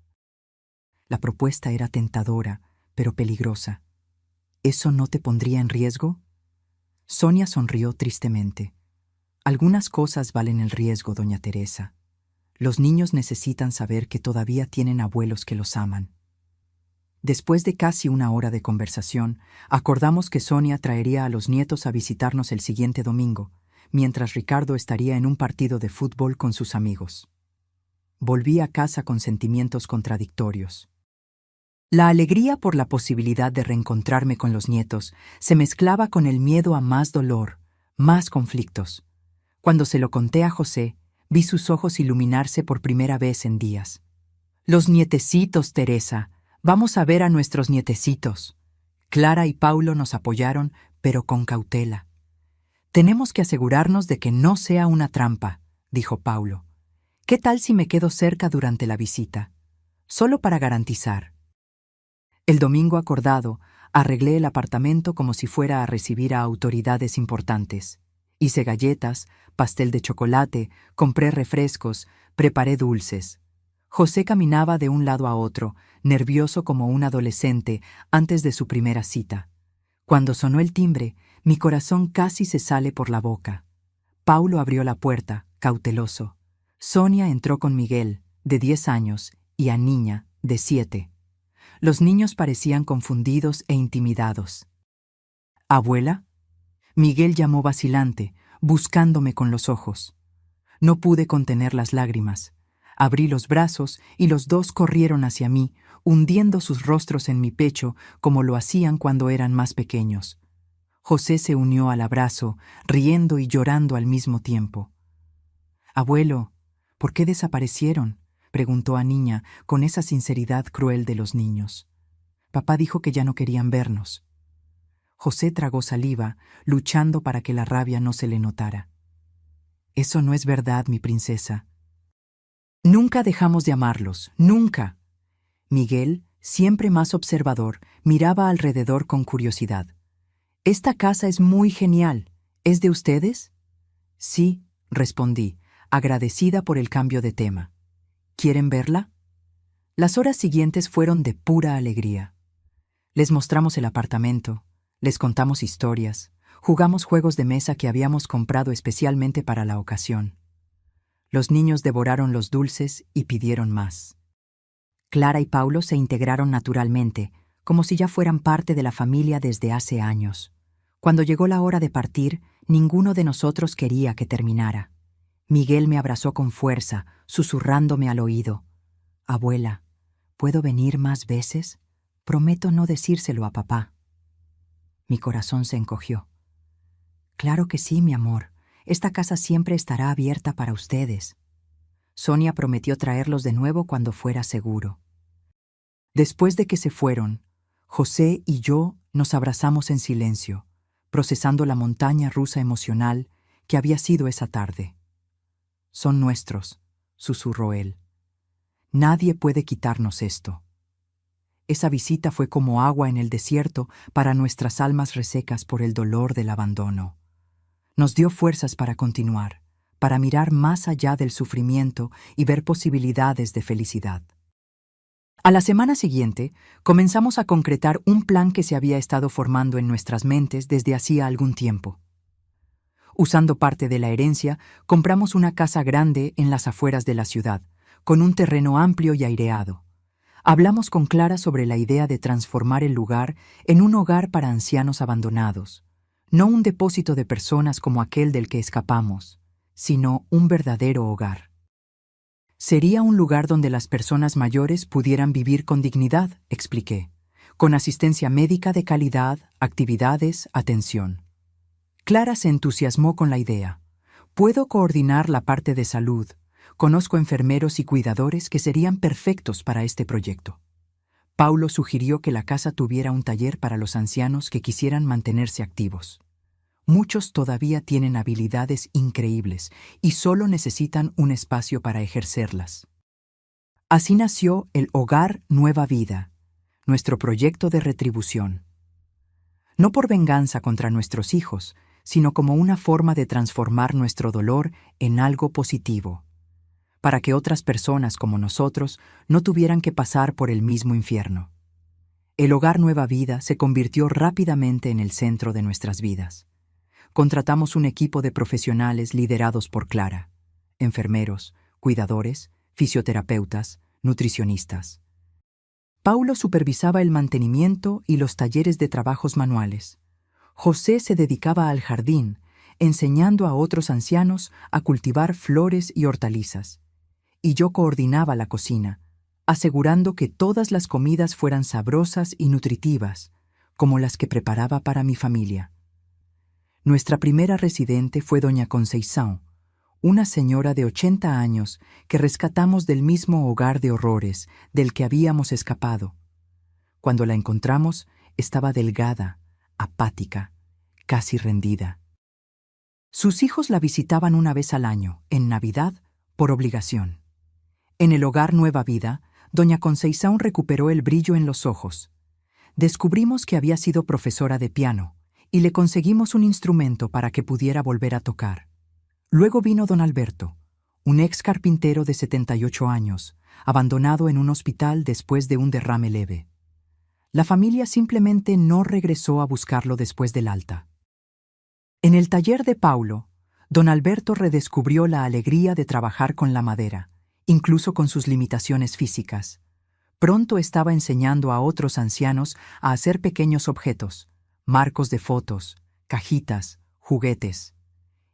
La propuesta era tentadora, pero peligrosa. ¿Eso no te pondría en riesgo? Sonia sonrió tristemente. Algunas cosas valen el riesgo, doña Teresa. Los niños necesitan saber que todavía tienen abuelos que los aman. Después de casi una hora de conversación, acordamos que Sonia traería a los nietos a visitarnos el siguiente domingo, mientras Ricardo estaría en un partido de fútbol con sus amigos. Volví a casa con sentimientos contradictorios. La alegría por la posibilidad de reencontrarme con los nietos se mezclaba con el miedo a más dolor, más conflictos. Cuando se lo conté a José, vi sus ojos iluminarse por primera vez en días. «Los nietecitos, Teresa. Vamos a ver a nuestros nietecitos». Clara y Paulo nos apoyaron, pero con cautela. «Tenemos que asegurarnos de que no sea una trampa», dijo Paulo. «¿Qué tal si me quedo cerca durante la visita? Solo para garantizar». El domingo acordado, arreglé el apartamento como si fuera a recibir a autoridades importantes. Hice galletas, pastel de chocolate, compré refrescos, preparé dulces. José caminaba de un lado a otro, nervioso como un adolescente antes de su primera cita. Cuando sonó el timbre, mi corazón casi se sale por la boca. Paulo abrió la puerta, cauteloso. Sonia entró con Miguel, de 10 años, y a Niña, de 7. Los niños parecían confundidos e intimidados. «¿Abuela?» Miguel llamó vacilante, buscándome con los ojos. No pude contener las lágrimas. Abrí los brazos y los dos corrieron hacia mí, hundiendo sus rostros en mi pecho como lo hacían cuando eran más pequeños. José se unió al abrazo, riendo y llorando al mismo tiempo. «Abuelo, ¿por qué desaparecieron?», preguntó a Niña con esa sinceridad cruel de los niños. «Papá dijo que ya no querían vernos». José tragó saliva, luchando para que la rabia no se le notara. «Eso no es verdad, mi princesa. Nunca dejamos de amarlos, nunca». Miguel, siempre más observador, miraba alrededor con curiosidad. «Esta casa es muy genial. ¿Es de ustedes?». «Sí», respondí, agradecida por el cambio de tema. «¿Quieren verla?». Las horas siguientes fueron de pura alegría. Les mostramos el apartamento, les contamos historias, jugamos juegos de mesa que habíamos comprado especialmente para la ocasión. Los niños devoraron los dulces y pidieron más. Clara y Paulo se integraron naturalmente, como si ya fueran parte de la familia desde hace años. Cuando llegó la hora de partir, ninguno de nosotros quería que terminara. Miguel me abrazó con fuerza, susurrándome al oído. «Abuela, ¿puedo venir más veces? Prometo no decírselo a papá». Mi corazón se encogió. «Claro que sí, mi amor. Esta casa siempre estará abierta para ustedes». Sonia prometió traerlos de nuevo cuando fuera seguro. Después de que se fueron, José y yo nos abrazamos en silencio, procesando la montaña rusa emocional que había sido esa tarde. «Son nuestros», susurró él. «Nadie puede quitarnos esto». Esa visita fue como agua en el desierto para nuestras almas resecas por el dolor del abandono. Nos dio fuerzas para continuar, para mirar más allá del sufrimiento y ver posibilidades de felicidad. A la semana siguiente, comenzamos a concretar un plan que se había estado formando en nuestras mentes desde hacía algún tiempo. Usando parte de la herencia, compramos una casa grande en las afueras de la ciudad, con un terreno amplio y aireado. Hablamos con Clara sobre la idea de transformar el lugar en un hogar para ancianos abandonados, no un depósito de personas como aquel del que escapamos, sino un verdadero hogar. Sería un lugar donde las personas mayores pudieran vivir con dignidad, expliqué, con asistencia médica de calidad, actividades, atención. Clara se entusiasmó con la idea. «Puedo coordinar la parte de salud. Conozco enfermeros y cuidadores que serían perfectos para este proyecto». Paulo sugirió que la casa tuviera un taller para los ancianos que quisieran mantenerse activos. Muchos todavía tienen habilidades increíbles y solo necesitan un espacio para ejercerlas. Así nació el Hogar Nueva Vida, nuestro proyecto de retribución. No por venganza contra nuestros hijos, sino como una forma de transformar nuestro dolor en algo positivo, para que otras personas como nosotros no tuvieran que pasar por el mismo infierno. El Hogar Nueva Vida se convirtió rápidamente en el centro de nuestras vidas. Contratamos un equipo de profesionales liderados por Clara: enfermeros, cuidadores, fisioterapeutas, nutricionistas. Paulo supervisaba el mantenimiento y los talleres de trabajos manuales. José se dedicaba al jardín, enseñando a otros ancianos a cultivar flores y hortalizas. Y yo coordinaba la cocina, asegurando que todas las comidas fueran sabrosas y nutritivas, como las que preparaba para mi familia. Nuestra primera residente fue doña Conceição, una señora de 80 años que rescatamos del mismo hogar de horrores del que habíamos escapado. Cuando la encontramos, estaba delgada, apática, casi rendida. Sus hijos la visitaban una vez al año, en Navidad, por obligación. En el Hogar Nueva Vida, doña Conceição recuperó el brillo en los ojos. Descubrimos que había sido profesora de piano y le conseguimos un instrumento para que pudiera volver a tocar. Luego vino don Alberto, un ex carpintero de 78 años, abandonado en un hospital después de un derrame leve. La familia simplemente no regresó a buscarlo después del alta. En el taller de Paulo, don Alberto redescubrió la alegría de trabajar con la madera, incluso con sus limitaciones físicas. Pronto estaba enseñando a otros ancianos a hacer pequeños objetos, marcos de fotos, cajitas, juguetes.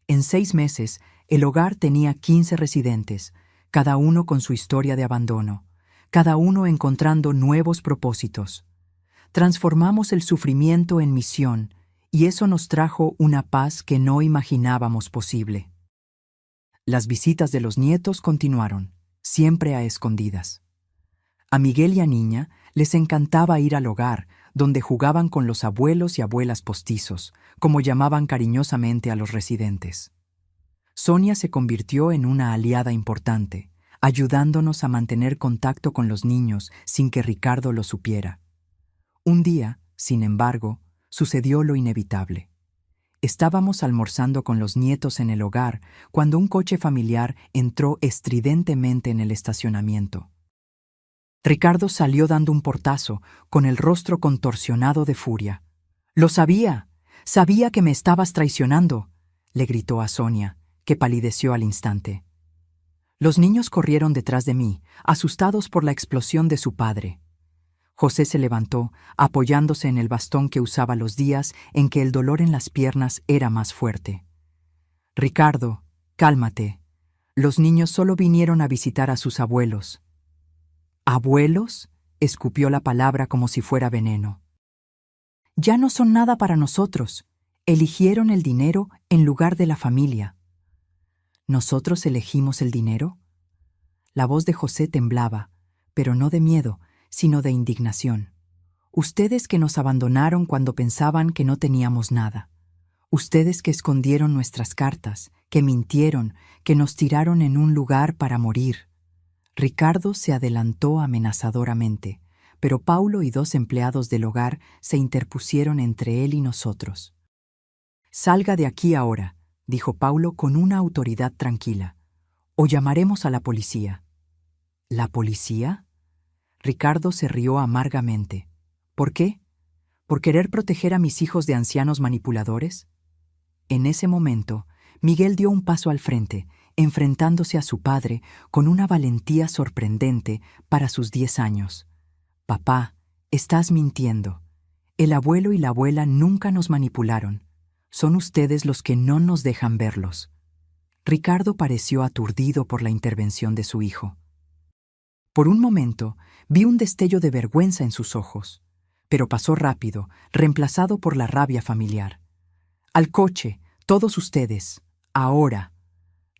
En 6 meses, el hogar tenía 15 residentes, cada uno con su historia de abandono, cada uno encontrando nuevos propósitos. Transformamos el sufrimiento en misión, y eso nos trajo una paz que no imaginábamos posible. Las visitas de los nietos continuaron, siempre a escondidas. A Miguel y a Niña les encantaba ir al hogar, donde jugaban con los abuelos y abuelas postizos, como llamaban cariñosamente a los residentes. Sonia se convirtió en una aliada importante, ayudándonos a mantener contacto con los niños sin que Ricardo lo supiera. Un día, sin embargo, sucedió lo inevitable. Estábamos almorzando con los nietos en el hogar cuando un coche familiar entró estridentemente en el estacionamiento. Ricardo salió dando un portazo, con el rostro contorsionado de furia. «¡Lo sabía! ¡Sabía que me estabas traicionando!», le gritó a Sonia, que palideció al instante. Los niños corrieron detrás de mí, asustados por la explosión de su padre. José se levantó, apoyándose en el bastón que usaba los días en que el dolor en las piernas era más fuerte. «Ricardo, cálmate. Los niños solo vinieron a visitar a sus abuelos». «¿Abuelos?», escupió la palabra como si fuera veneno. «Ya no son nada para nosotros. Eligieron el dinero en lugar de la familia». «¿Nosotros elegimos el dinero?». La voz de José temblaba, pero no de miedo, sino de indignación. «Ustedes que nos abandonaron cuando pensaban que no teníamos nada. Ustedes que escondieron nuestras cartas, que mintieron, que nos tiraron en un lugar para morir». Ricardo se adelantó amenazadoramente, pero Paulo y 2 empleados del hogar se interpusieron entre él y nosotros. «Salga de aquí ahora», dijo Paulo con una autoridad tranquila, «o llamaremos a la policía». «¿La policía?». Ricardo se rió amargamente. «¿Por qué? ¿Por querer proteger a mis hijos de ancianos manipuladores?». En ese momento, Miguel dio un paso al frente, enfrentándose a su padre con una valentía sorprendente para sus 10 años. «Papá, estás mintiendo. El abuelo y la abuela nunca nos manipularon. Son ustedes los que no nos dejan verlos». Ricardo pareció aturdido por la intervención de su hijo. Por un momento, vi un destello de vergüenza en sus ojos, pero pasó rápido, reemplazado por la rabia familiar. «Al coche, todos ustedes, ahora».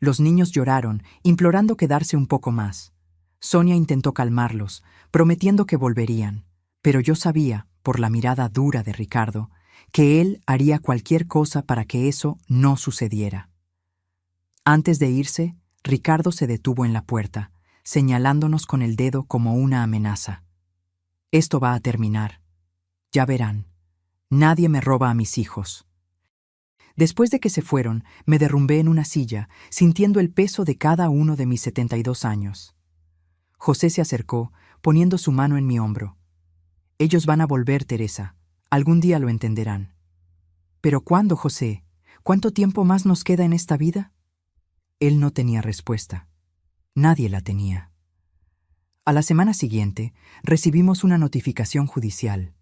Los niños lloraron, implorando quedarse un poco más. Sonia intentó calmarlos, prometiendo que volverían, pero yo sabía, por la mirada dura de Ricardo, que él haría cualquier cosa para que eso no sucediera. Antes de irse, Ricardo se detuvo en la puerta, señalándonos con el dedo como una amenaza. «Esto va a terminar. Ya verán. Nadie me roba a mis hijos». Después de que se fueron, me derrumbé en una silla, sintiendo el peso de cada uno de mis 72 años. José se acercó, poniendo su mano en mi hombro. «Ellos van a volver, Teresa. Algún día lo entenderán». «¿Pero cuándo, José? ¿Cuánto tiempo más nos queda en esta vida?». Él no tenía respuesta. Nadie la tenía. A la semana siguiente, recibimos una notificación judicial.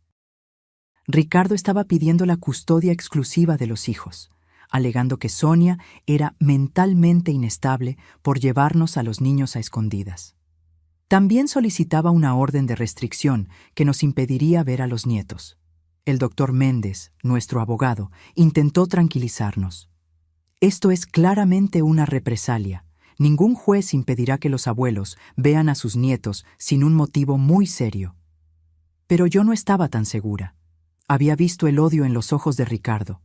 Ricardo estaba pidiendo la custodia exclusiva de los hijos, alegando que Sonia era mentalmente inestable por llevarnos a los niños a escondidas. También solicitaba una orden de restricción que nos impediría ver a los nietos. El doctor Méndez, nuestro abogado, intentó tranquilizarnos. «Esto es claramente una represalia. Ningún juez impedirá que los abuelos vean a sus nietos sin un motivo muy serio». Pero yo no estaba tan segura. Había visto el odio en los ojos de Ricardo.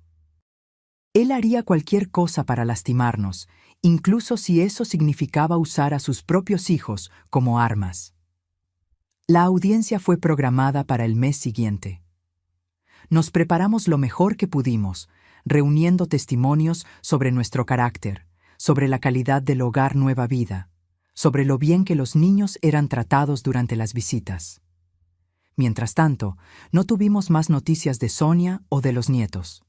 Él haría cualquier cosa para lastimarnos, incluso si eso significaba usar a sus propios hijos como armas. La audiencia fue programada para el mes siguiente. Nos preparamos lo mejor que pudimos, reuniendo testimonios sobre nuestro carácter, sobre la calidad del hogar Nueva Vida, sobre lo bien que los niños eran tratados durante las visitas. Mientras tanto, no tuvimos más noticias de Sonia o de los nietos.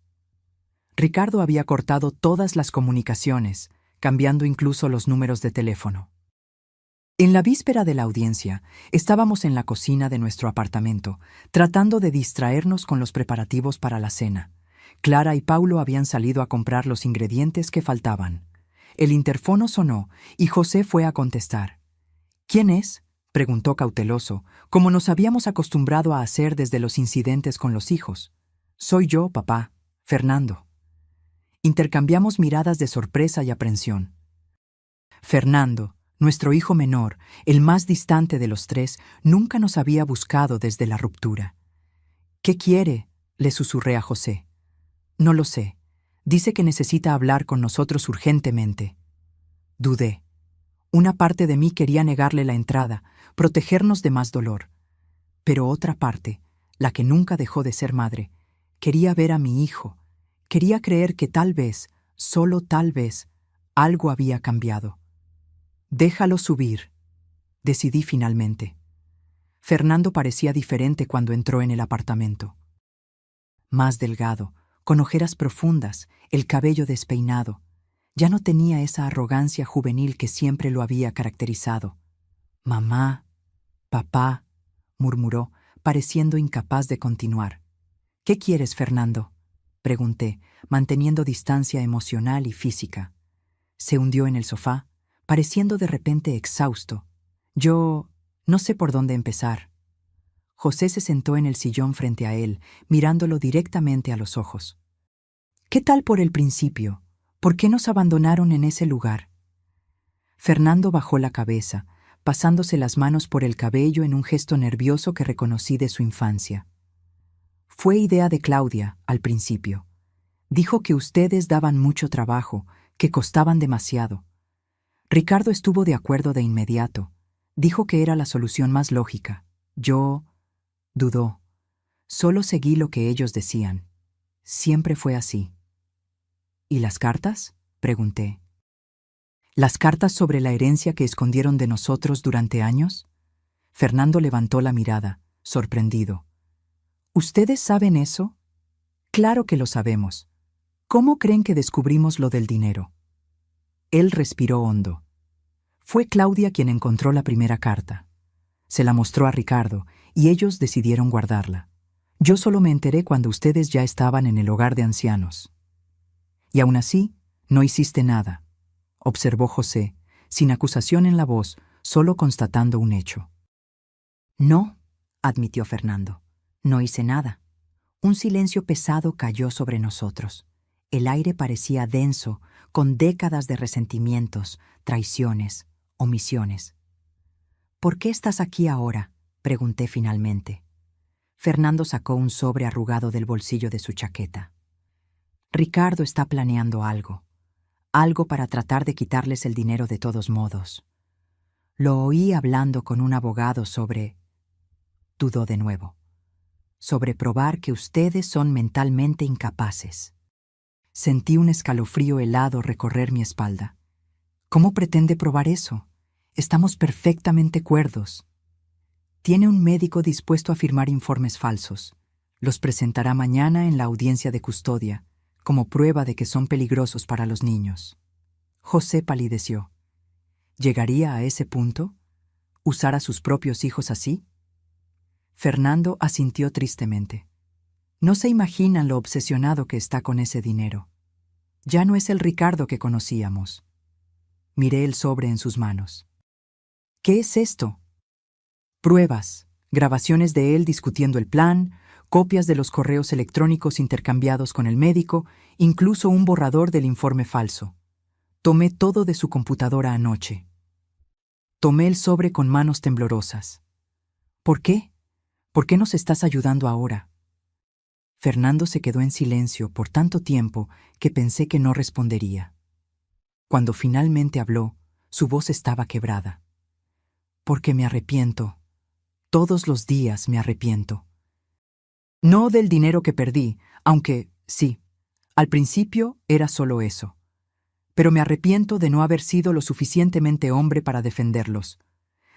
Ricardo había cortado todas las comunicaciones, cambiando incluso los números de teléfono. En la víspera de la audiencia, estábamos en la cocina de nuestro apartamento, tratando de distraernos con los preparativos para la cena. Clara y Paulo habían salido a comprar los ingredientes que faltaban. El interfono sonó y José fue a contestar. ¿Quién es?, preguntó cauteloso, como nos habíamos acostumbrado a hacer desde los incidentes con los hijos. Soy yo, papá, Fernando. Intercambiamos miradas de sorpresa y aprensión. Fernando, nuestro hijo menor, el más distante de los tres, nunca nos había buscado desde la ruptura. ¿Qué quiere?, le susurré a José. No lo sé. Dice que necesita hablar con nosotros urgentemente. Dudé. Una parte de mí quería negarle la entrada, protegernos de más dolor. Pero otra parte, la que nunca dejó de ser madre, quería ver a mi hijo. Quería creer que tal vez, solo tal vez, algo había cambiado. Déjalo subir, decidí finalmente. Fernando parecía diferente cuando entró en el apartamento. Más delgado, con ojeras profundas, el cabello despeinado. Ya no tenía esa arrogancia juvenil que siempre lo había caracterizado. Mamá, papá, murmuró, pareciendo incapaz de continuar. ¿Qué quieres, Fernando?, pregunté, manteniendo distancia emocional y física. Se hundió en el sofá, pareciendo de repente exhausto. Yo no sé por dónde empezar. José se sentó en el sillón frente a él, mirándolo directamente a los ojos. ¿Qué tal por el principio? ¿Por qué nos abandonaron en ese lugar? Fernando bajó la cabeza, pasándose las manos por el cabello en un gesto nervioso que reconocí de su infancia. Fue idea de Claudia, al principio. Dijo que ustedes daban mucho trabajo, que costaban demasiado. Ricardo estuvo de acuerdo de inmediato. Dijo que era la solución más lógica. Yo dudó. Solo seguí lo que ellos decían. Siempre fue así. ¿Y las cartas?, pregunté. ¿Las cartas sobre la herencia que escondieron de nosotros durante años? Fernando levantó la mirada, sorprendido. ¿Ustedes saben eso? Claro que lo sabemos. ¿Cómo creen que descubrimos lo del dinero? Él respiró hondo. Fue Claudia quien encontró la primera carta. Se la mostró a Ricardo y ellos decidieron guardarla. Yo solo me enteré cuando ustedes ya estaban en el hogar de ancianos. Y aún así, no hiciste nada, observó José, sin acusación en la voz, solo constatando un hecho. No, admitió Fernando. No hice nada. Un silencio pesado cayó sobre nosotros. El aire parecía denso, con décadas de resentimientos, traiciones, omisiones. ¿Por qué estás aquí ahora?, pregunté finalmente. Fernando sacó un sobre arrugado del bolsillo de su chaqueta. Ricardo está planeando algo. Algo para tratar de quitarles el dinero de todos modos. Lo oí hablando con un abogado sobre... Dudó de nuevo. Sobre probar que ustedes son mentalmente incapaces. Sentí un escalofrío helado recorrer mi espalda. ¿Cómo pretende probar eso? Estamos perfectamente cuerdos. Tiene un médico dispuesto a firmar informes falsos. Los presentará mañana en la audiencia de custodia, como prueba de que son peligrosos para los niños. José palideció. ¿Llegaría a ese punto? ¿Usar a sus propios hijos así? Fernando asintió tristemente. No se imaginan lo obsesionado que está con ese dinero. Ya no es el Ricardo que conocíamos. Miré el sobre en sus manos. ¿Qué es esto? Pruebas, grabaciones de él discutiendo el plan, copias de los correos electrónicos intercambiados con el médico, incluso un borrador del informe falso. Tomé todo de su computadora anoche. Tomé el sobre con manos temblorosas. ¿Por qué? ¿Por qué nos estás ayudando ahora? Fernando se quedó en silencio por tanto tiempo que pensé que no respondería. Cuando finalmente habló, su voz estaba quebrada. Porque me arrepiento. Todos los días me arrepiento. No del dinero que perdí, aunque, sí, al principio era solo eso. Pero me arrepiento de no haber sido lo suficientemente hombre para defenderlos,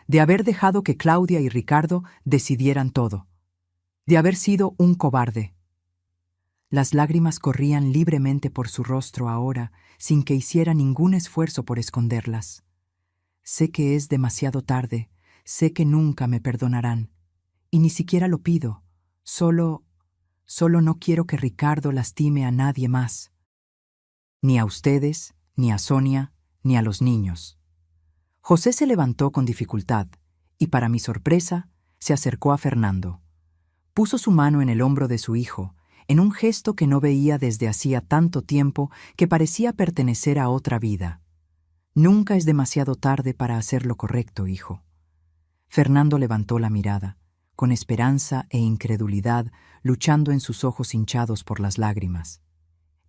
de haber dejado que Claudia y Ricardo decidieran todo, de haber sido un cobarde. Las lágrimas corrían libremente por su rostro ahora, sin que hiciera ningún esfuerzo por esconderlas. Sé que es demasiado tarde, sé que nunca me perdonarán, y ni siquiera lo pido, solo no quiero que Ricardo lastime a nadie más. Ni a ustedes, ni a Sonia, ni a los niños. José se levantó con dificultad y, para mi sorpresa, se acercó a Fernando. Puso su mano en el hombro de su hijo, en un gesto que no veía desde hacía tanto tiempo que parecía pertenecer a otra vida. Nunca es demasiado tarde para hacer lo correcto, hijo. Fernando levantó la mirada, con esperanza e incredulidad luchando en sus ojos hinchados por las lágrimas.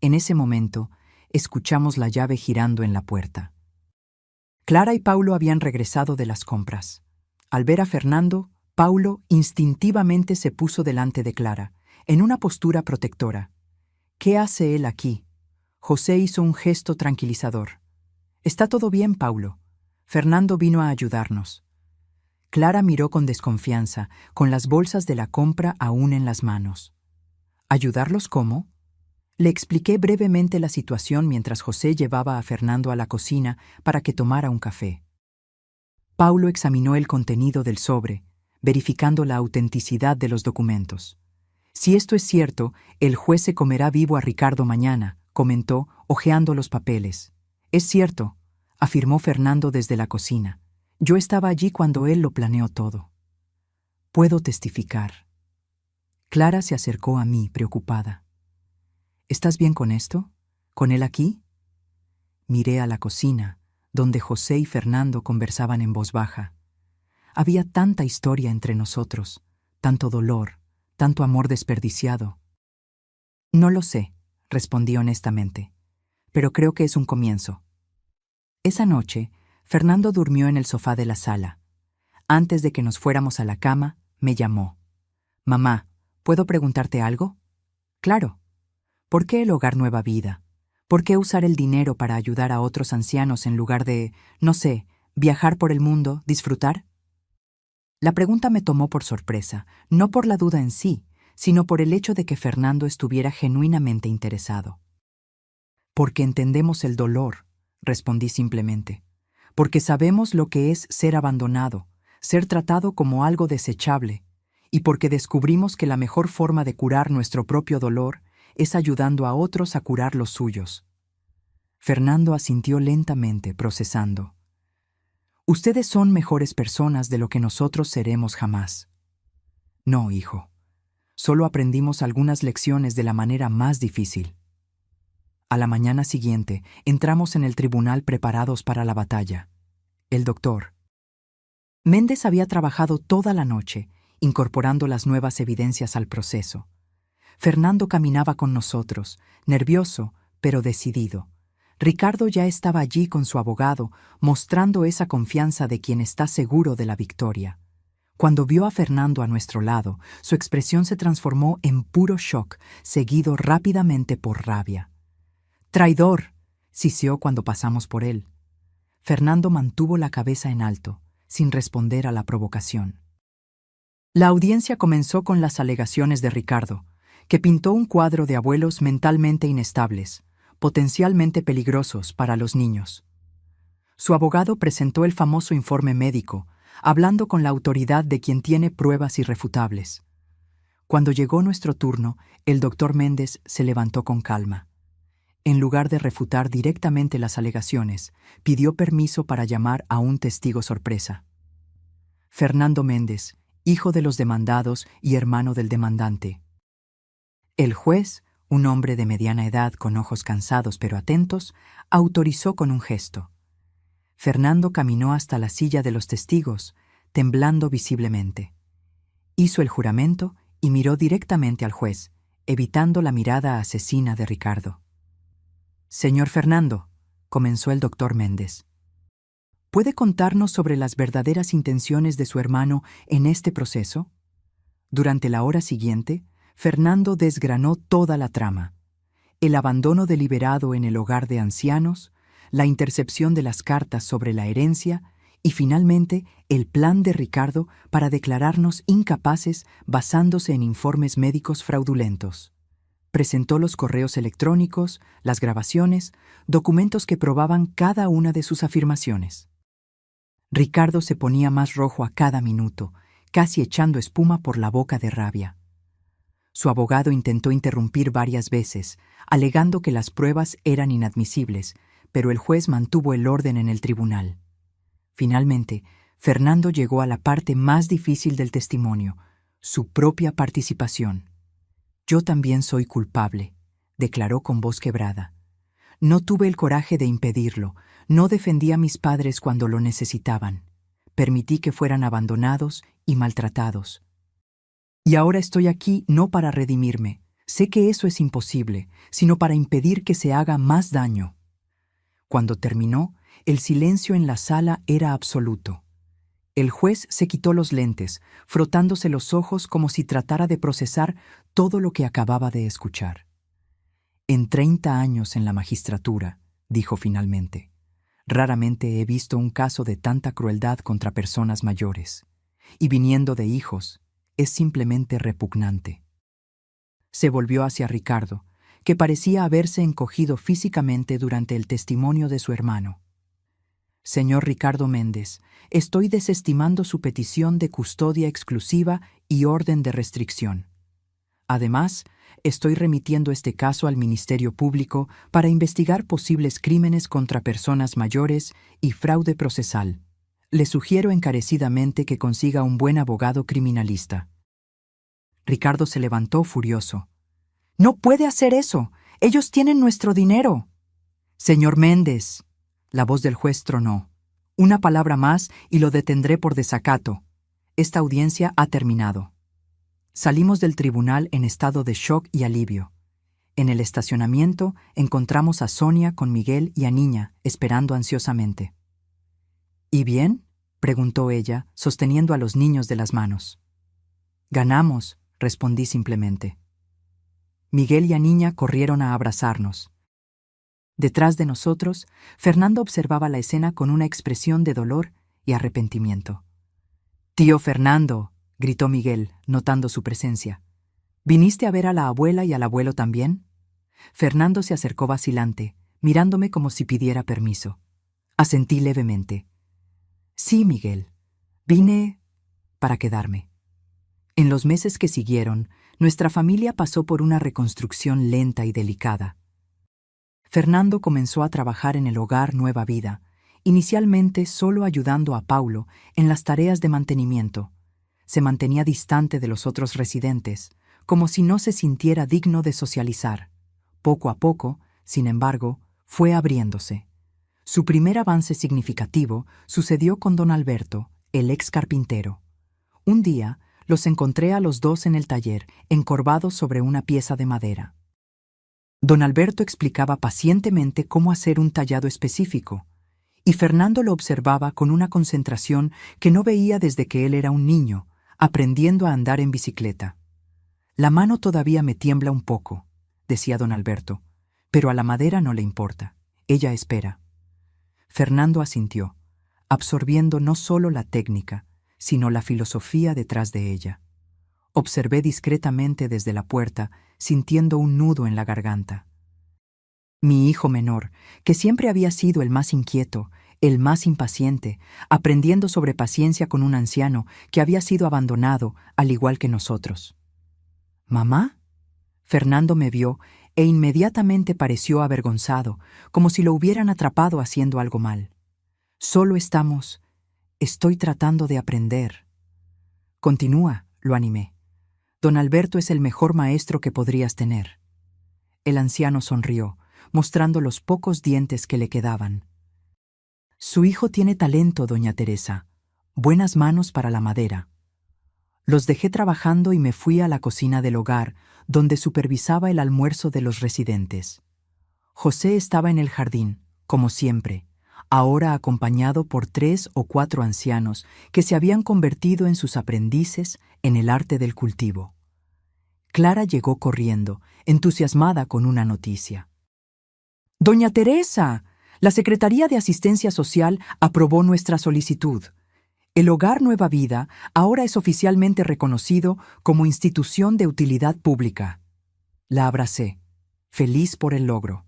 En ese momento, escuchamos la llave girando en la puerta. Clara y Paulo habían regresado de las compras. Al ver a Fernando, Paulo instintivamente se puso delante de Clara, en una postura protectora. ¿Qué hace él aquí? José hizo un gesto tranquilizador. «Está todo bien, Paulo. Fernando vino a ayudarnos». Clara miró con desconfianza, con las bolsas de la compra aún en las manos. ¿Ayudarlos cómo? Le expliqué brevemente la situación mientras José llevaba a Fernando a la cocina para que tomara un café. Paulo examinó el contenido del sobre, verificando la autenticidad de los documentos. «Si esto es cierto, el juez se comerá vivo a Ricardo mañana», comentó, hojeando los papeles. «Es cierto», afirmó Fernando desde la cocina. «Yo estaba allí cuando él lo planeó todo». «Puedo testificar». Clara se acercó a mí, preocupada. «¿Estás bien con esto? ¿Con él aquí?» Miré a la cocina, donde José y Fernando conversaban en voz baja. Había tanta historia entre nosotros, tanto dolor, tanto amor desperdiciado. «No lo sé», respondí honestamente, «pero creo que es un comienzo». Esa noche, Fernando durmió en el sofá de la sala. Antes de que nos fuéramos a la cama, me llamó. «Mamá, ¿puedo preguntarte algo?» «Claro». ¿Por qué el hogar Nueva Vida? ¿Por qué usar el dinero para ayudar a otros ancianos en lugar de, no sé, viajar por el mundo, disfrutar? La pregunta me tomó por sorpresa, no por la duda en sí, sino por el hecho de que Fernando estuviera genuinamente interesado. «Porque entendemos el dolor», respondí simplemente. «Porque sabemos lo que es ser abandonado, ser tratado como algo desechable, y porque descubrimos que la mejor forma de curar nuestro propio dolor es ayudando a otros a curar los suyos». Fernando asintió lentamente, procesando. «Ustedes son mejores personas de lo que nosotros seremos jamás». «No, hijo. Solo aprendimos algunas lecciones de la manera más difícil». A la mañana siguiente, entramos en el tribunal preparados para la batalla. El doctor Méndez había trabajado toda la noche, incorporando las nuevas evidencias al proceso. Fernando caminaba con nosotros, nervioso, pero decidido. Ricardo ya estaba allí con su abogado, mostrando esa confianza de quien está seguro de la victoria. Cuando vio a Fernando a nuestro lado, su expresión se transformó en puro shock, seguido rápidamente por rabia. «¡Traidor!», siseó cuando pasamos por él. Fernando mantuvo la cabeza en alto, sin responder a la provocación. La audiencia comenzó con las alegaciones de Ricardo, que pintó un cuadro de abuelos mentalmente inestables, potencialmente peligrosos para los niños. Su abogado presentó el famoso informe médico, hablando con la autoridad de quien tiene pruebas irrefutables. Cuando llegó nuestro turno, el doctor Méndez se levantó con calma. En lugar de refutar directamente las alegaciones, pidió permiso para llamar a un testigo sorpresa. Fernando Méndez, hijo de los demandados y hermano del demandante. El juez, un hombre de mediana edad con ojos cansados pero atentos, autorizó con un gesto. Fernando caminó hasta la silla de los testigos, temblando visiblemente. Hizo el juramento y miró directamente al juez, evitando la mirada asesina de Ricardo. «Señor Fernando», comenzó el doctor Méndez, ¿puede contarnos sobre las verdaderas intenciones de su hermano en este proceso? Durante la hora siguiente, Fernando desgranó toda la trama: el abandono deliberado en el hogar de ancianos, la intercepción de las cartas sobre la herencia y, finalmente, el plan de Ricardo para declararnos incapaces basándose en informes médicos fraudulentos. Presentó los correos electrónicos, las grabaciones, documentos que probaban cada una de sus afirmaciones. Ricardo se ponía más rojo a cada minuto, casi echando espuma por la boca de rabia. Su abogado intentó interrumpir varias veces, alegando que las pruebas eran inadmisibles, pero el juez mantuvo el orden en el tribunal. Finalmente, Fernando llegó a la parte más difícil del testimonio, su propia participación. «Yo también soy culpable», declaró con voz quebrada. «No tuve el coraje de impedirlo, no defendí a mis padres cuando lo necesitaban. Permití que fueran abandonados y maltratados. Y ahora estoy aquí no para redimirme, sé que eso es imposible, sino para impedir que se haga más daño». Cuando terminó, el silencio en la sala era absoluto. El juez se quitó los lentes, frotándose los ojos como si tratara de procesar todo lo que acababa de escuchar. «En 30 años en la magistratura», dijo finalmente, «raramente he visto un caso de tanta crueldad contra personas mayores. Y viniendo de hijos, es simplemente repugnante». Se volvió hacia Ricardo, que parecía haberse encogido físicamente durante el testimonio de su hermano. «Señor Ricardo Méndez, estoy desestimando su petición de custodia exclusiva y orden de restricción. Además, estoy remitiendo este caso al Ministerio Público para investigar posibles crímenes contra personas mayores y fraude procesal. Le sugiero encarecidamente que consiga un buen abogado criminalista». Ricardo se levantó furioso. «No puede hacer eso. Ellos tienen nuestro dinero». «Señor Méndez», la voz del juez tronó, «una palabra más y lo detendré por desacato. Esta audiencia ha terminado». Salimos del tribunal en estado de shock y alivio. En el estacionamiento encontramos a Sonia con Miguel y a Niña, esperando ansiosamente. «¿Y bien?», preguntó ella, sosteniendo a los niños de las manos. «Ganamos», respondí simplemente. Miguel y a Niña corrieron a abrazarnos. Detrás de nosotros, Fernando observaba la escena con una expresión de dolor y arrepentimiento. «Tío Fernando», gritó Miguel, notando su presencia, «¿viniste a ver a la abuela y al abuelo también?». Fernando se acercó vacilante, mirándome como si pidiera permiso. Asentí levemente. «Sí, Miguel, vine para quedarme». En los meses que siguieron, nuestra familia pasó por una reconstrucción lenta y delicada. Fernando comenzó a trabajar en el hogar Nueva Vida, inicialmente solo ayudando a Paulo en las tareas de mantenimiento. Se mantenía distante de los otros residentes, como si no se sintiera digno de socializar. Poco a poco, sin embargo, fue abriéndose. Su primer avance significativo sucedió con don Alberto, el ex carpintero. Un día, los encontré a los dos en el taller, encorvados sobre una pieza de madera. Don Alberto explicaba pacientemente cómo hacer un tallado específico, y Fernando lo observaba con una concentración que no veía desde que él era un niño, aprendiendo a andar en bicicleta. «La mano todavía me tiembla un poco», decía don Alberto, «pero a la madera no le importa. Ella espera». Fernando asintió, absorbiendo no solo la técnica, sino la filosofía detrás de ella. Observé discretamente desde la puerta, sintiendo un nudo en la garganta. Mi hijo menor, que siempre había sido el más inquieto, el más impaciente, aprendiendo sobre paciencia con un anciano que había sido abandonado, al igual que nosotros. «¿Mamá?». Fernando me vio e inmediatamente pareció avergonzado, como si lo hubieran atrapado haciendo algo mal. «Estoy tratando de aprender». «Continúa», lo animé. «Don Alberto es el mejor maestro que podrías tener». El anciano sonrió, mostrando los pocos dientes que le quedaban. «Su hijo tiene talento, doña Teresa. Buenas manos para la madera». Los dejé trabajando y me fui a la cocina del hogar, donde supervisaba el almuerzo de los residentes. José estaba en el jardín, como siempre, ahora acompañado por 3 o 4 ancianos que se habían convertido en sus aprendices en el arte del cultivo. Clara llegó corriendo, entusiasmada con una noticia. «Doña Teresa, la Secretaría de Asistencia Social aprobó nuestra solicitud. El Hogar Nueva Vida ahora es oficialmente reconocido como institución de utilidad pública». La abracé, feliz por el logro.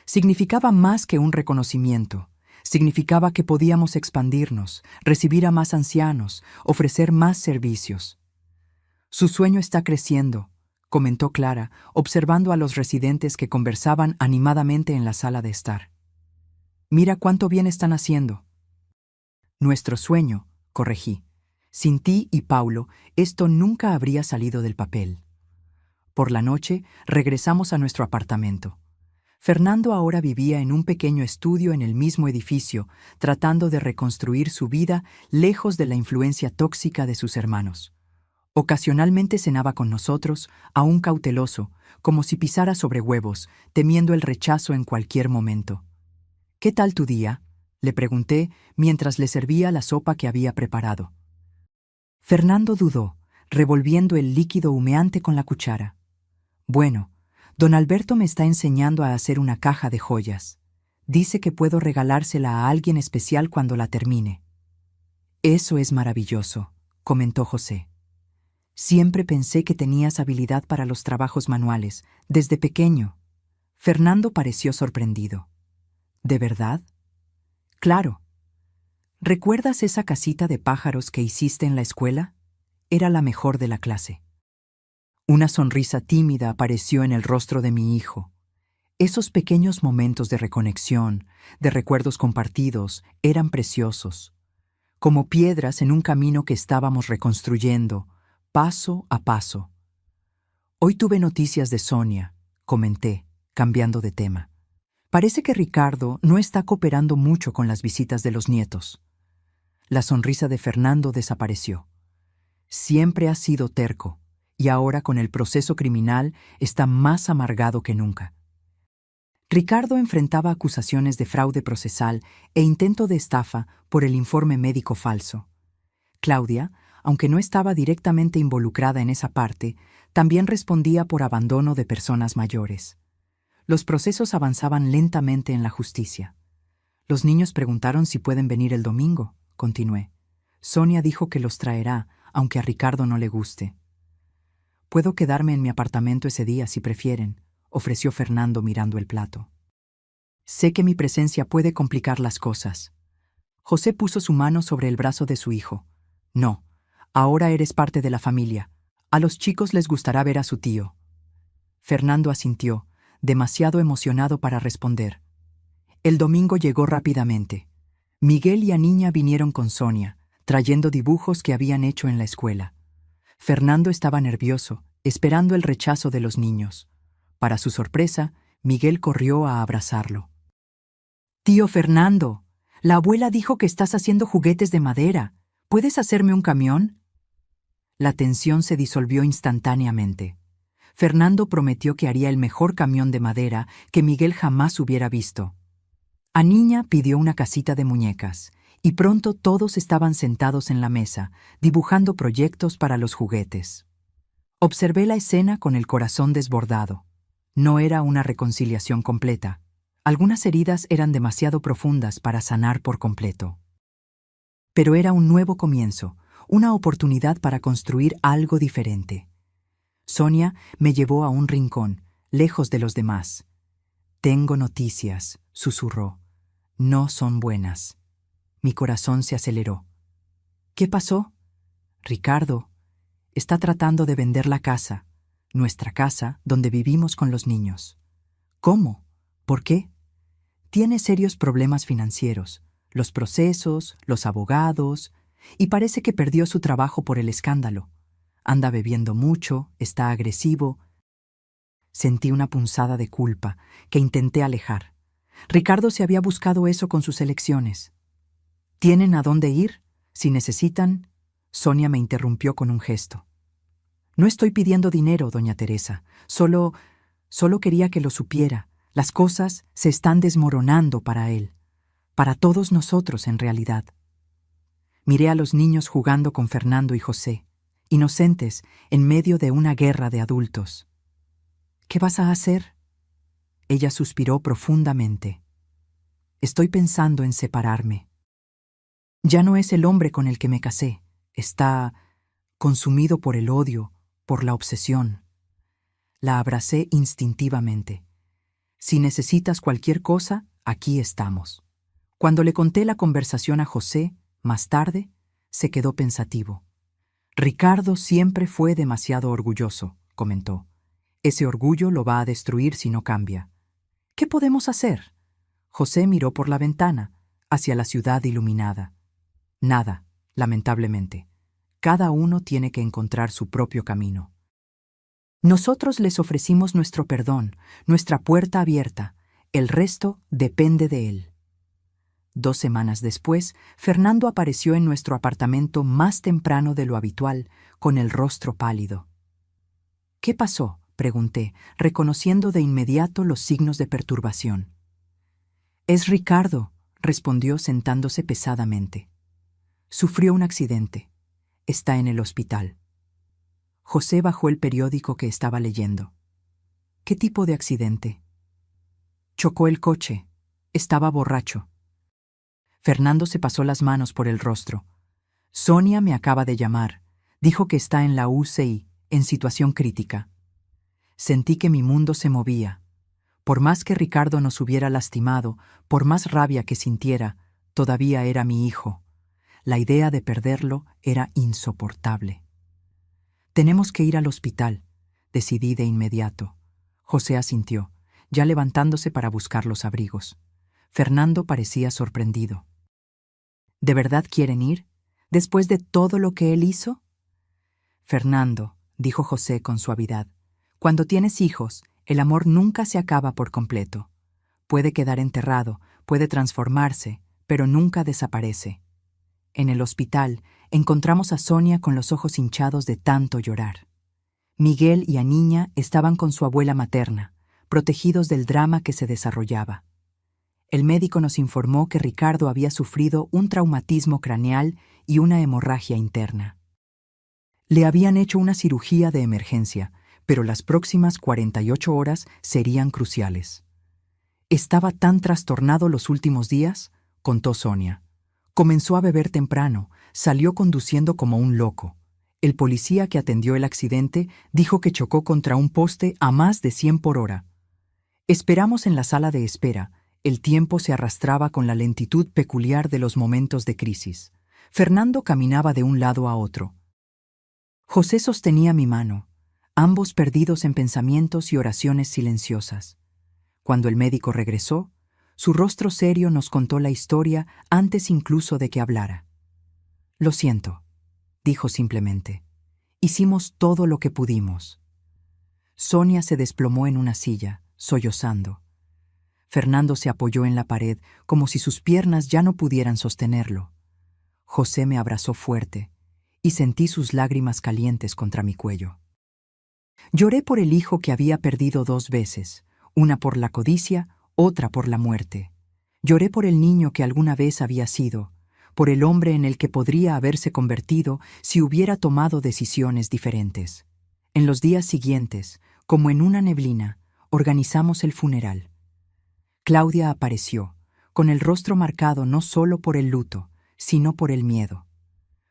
Significaba más que un reconocimiento. Significaba que podíamos expandirnos, recibir a más ancianos, ofrecer más servicios. «Su sueño está creciendo», comentó Clara, observando a los residentes que conversaban animadamente en la sala de estar. Mira cuánto bien están haciendo. Nuestro sueño, corregí. Sin ti y Paulo, esto nunca habría salido del papel. Por la noche, regresamos a nuestro apartamento. Fernando ahora vivía en un pequeño estudio en el mismo edificio, tratando de reconstruir su vida lejos de la influencia tóxica de sus hermanos. Ocasionalmente cenaba con nosotros, aún cauteloso, como si pisara sobre huevos, temiendo el rechazo en cualquier momento. «¿Qué tal tu día?», le pregunté mientras le servía la sopa que había preparado. Fernando dudó, revolviendo el líquido humeante con la cuchara. «Bueno, don Alberto me está enseñando a hacer una caja de joyas. Dice que puedo regalársela a alguien especial cuando la termine». «Eso es maravilloso», comentó José. «Siempre pensé que tenías habilidad para los trabajos manuales, desde pequeño». Fernando pareció sorprendido. «¿De verdad?». «Claro. ¿Recuerdas esa casita de pájaros que hiciste en la escuela? Era la mejor de la clase». Una sonrisa tímida apareció en el rostro de mi hijo. Esos pequeños momentos de reconexión, de recuerdos compartidos, eran preciosos, como piedras en un camino que estábamos reconstruyendo, paso a paso. «Hoy tuve noticias de Sonia», comenté, cambiando de tema. «Parece que Ricardo no está cooperando mucho con las visitas de los nietos». La sonrisa de Fernando desapareció. Siempre ha sido terco, y ahora con el proceso criminal está más amargado que nunca. Ricardo enfrentaba acusaciones de fraude procesal e intento de estafa por el informe médico falso. Claudia, aunque no estaba directamente involucrada en esa parte, también respondía por abandono de personas mayores. Los procesos avanzaban lentamente en la justicia. «Los niños preguntaron si pueden venir el domingo», continué. «Sonia dijo que los traerá, aunque a Ricardo no le guste». «Puedo quedarme en mi apartamento ese día si prefieren», ofreció Fernando mirando el plato. «Sé que mi presencia puede complicar las cosas». José puso su mano sobre el brazo de su hijo. «No, ahora eres parte de la familia. A los chicos les gustará ver a su tío». Fernando asintió, demasiado emocionado para responder. El domingo llegó rápidamente. Miguel y Aniña vinieron con Sonia, trayendo dibujos que habían hecho en la escuela. Fernando estaba nervioso, esperando el rechazo de los niños. Para su sorpresa, Miguel corrió a abrazarlo. «Tío Fernando, la abuela dijo que estás haciendo juguetes de madera. ¿Puedes hacerme un camión?». La tensión se disolvió instantáneamente. Fernando prometió que haría el mejor camión de madera que Miguel jamás hubiera visto. Aniña pidió una casita de muñecas, y pronto todos estaban sentados en la mesa, dibujando proyectos para los juguetes. Observé la escena con el corazón desbordado. No era una reconciliación completa. Algunas heridas eran demasiado profundas para sanar por completo. Pero era un nuevo comienzo, una oportunidad para construir algo diferente. Sonia me llevó a un rincón, lejos de los demás. «Tengo noticias», susurró. «No son buenas». Mi corazón se aceleró. «¿Qué pasó?». «Ricardo está tratando de vender la casa, nuestra casa, donde vivimos con los niños». «¿Cómo? ¿Por qué?». «Tiene serios problemas financieros, los procesos, los abogados, y parece que perdió su trabajo por el escándalo. Anda bebiendo mucho, está agresivo». Sentí una punzada de culpa que intenté alejar. Ricardo se había buscado eso con sus elecciones. «¿Tienen a dónde ir? Si necesitan...». Sonia me interrumpió con un gesto. «No estoy pidiendo dinero, doña Teresa. Solo quería que lo supiera. Las cosas se están desmoronando para él. Para todos nosotros, en realidad». Miré a los niños jugando con Fernando y José, inocentes en medio de una guerra de adultos. «¿Qué vas a hacer?». Ella suspiró profundamente. «Estoy pensando en separarme. Ya no es el hombre con el que me casé. Está consumido por el odio, por la obsesión». La abracé instintivamente. «Si necesitas cualquier cosa, aquí estamos». Cuando le conté la conversación a José, más tarde, se quedó pensativo. «Ricardo siempre fue demasiado orgulloso», comentó. «Ese orgullo lo va a destruir si no cambia». «¿Qué podemos hacer?». José miró por la ventana, hacia la ciudad iluminada. Nada, lamentablemente. Cada uno tiene que encontrar su propio camino. Nosotros les ofrecimos nuestro perdón, nuestra puerta abierta. El resto depende de él. 2 semanas después, Fernando apareció en nuestro apartamento más temprano de lo habitual, con el rostro pálido. «¿Qué pasó?», pregunté, reconociendo de inmediato los signos de perturbación. «Es Ricardo», respondió sentándose pesadamente. «Sufrió un accidente. Está en el hospital». José bajó el periódico que estaba leyendo. «¿Qué tipo de accidente?» «Chocó el coche. Estaba borracho». Fernando se pasó las manos por el rostro. «Sonia me acaba de llamar. Dijo que está en la UCI, en situación crítica». Sentí que mi mundo se movía. Por más que Ricardo nos hubiera lastimado, por más rabia que sintiera, todavía era mi hijo. La idea de perderlo era insoportable. «Tenemos que ir al hospital», decidí de inmediato. José asintió, ya levantándose para buscar los abrigos. Fernando parecía sorprendido. «¿De verdad quieren ir? ¿Después de todo lo que él hizo?» «Fernando», dijo José con suavidad, «cuando tienes hijos, el amor nunca se acaba por completo. Puede quedar enterrado, puede transformarse, pero nunca desaparece». En el hospital encontramos a Sonia con los ojos hinchados de tanto llorar. Miguel y Aniña estaban con su abuela materna, protegidos del drama que se desarrollaba. El médico nos informó que Ricardo había sufrido un traumatismo craneal y una hemorragia interna. Le habían hecho una cirugía de emergencia, pero las próximas 48 horas serían cruciales. «Estaba tan trastornado los últimos días», contó Sonia. «Comenzó a beber temprano, salió conduciendo como un loco. El policía que atendió el accidente dijo que chocó contra un poste a más de 100 por hora. Esperamos en la sala de espera. El tiempo se arrastraba con la lentitud peculiar de los momentos de crisis. Fernando caminaba de un lado a otro. José sostenía mi mano, ambos perdidos en pensamientos y oraciones silenciosas. Cuando el médico regresó, su rostro serio nos contó la historia antes incluso de que hablara. «Lo siento», dijo simplemente. «Hicimos todo lo que pudimos». Sonia se desplomó en una silla, sollozando. Fernando se apoyó en la pared como si sus piernas ya no pudieran sostenerlo. José me abrazó fuerte y sentí sus lágrimas calientes contra mi cuello. Lloré por el hijo que había perdido 2 veces, una por la codicia, otra por la muerte. Lloré por el niño que alguna vez había sido, por el hombre en el que podría haberse convertido si hubiera tomado decisiones diferentes. En los días siguientes, como en una neblina, organizamos el funeral. Claudia apareció, con el rostro marcado no solo por el luto, sino por el miedo.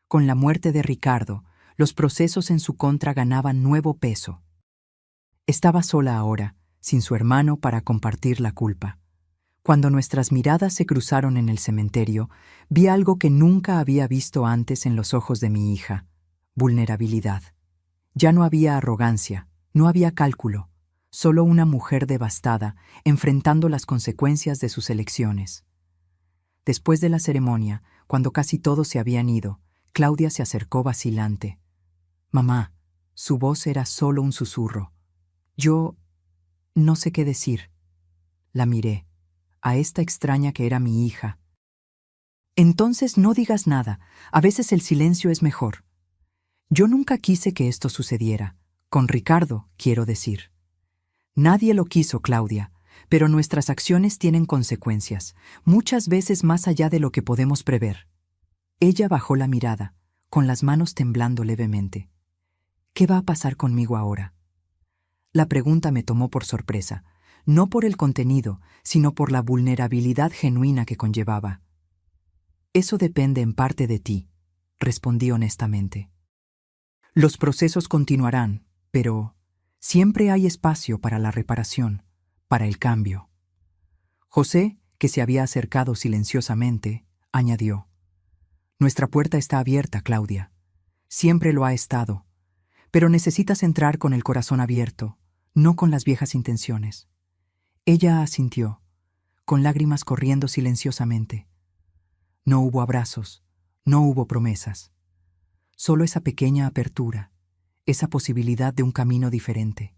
Con la muerte de Ricardo, los procesos en su contra ganaban nuevo peso. Estaba sola ahora, sin su hermano para compartir la culpa. Cuando nuestras miradas se cruzaron en el cementerio, vi algo que nunca había visto antes en los ojos de mi hija: vulnerabilidad. Ya no había arrogancia, no había cálculo, solo una mujer devastada, enfrentando las consecuencias de sus elecciones. Después de la ceremonia, cuando casi todos se habían ido, Claudia se acercó vacilante. «Mamá», su voz era solo un susurro. «Yo no sé qué decir». La miré, a esta extraña que era mi hija. «Entonces no digas nada, a veces el silencio es mejor». Yo nunca quise que esto sucediera, con Ricardo, quiero decir. Nadie lo quiso, Claudia, pero nuestras acciones tienen consecuencias, muchas veces más allá de lo que podemos prever. Ella bajó la mirada, con las manos temblando levemente. «¿Qué va a pasar conmigo ahora?». La pregunta me tomó por sorpresa, no por el contenido, sino por la vulnerabilidad genuina que conllevaba. «Eso depende en parte de ti», respondí honestamente. «Los procesos continuarán, pero siempre hay espacio para la reparación, para el cambio». José, que se había acercado silenciosamente, añadió: «Nuestra puerta está abierta, Claudia. Siempre lo ha estado. Pero necesitas entrar con el corazón abierto, no con las viejas intenciones». Ella asintió. con lágrimas corriendo silenciosamente. No hubo abrazos, no hubo promesas. Solo esa pequeña apertura, esa posibilidad de un camino diferente.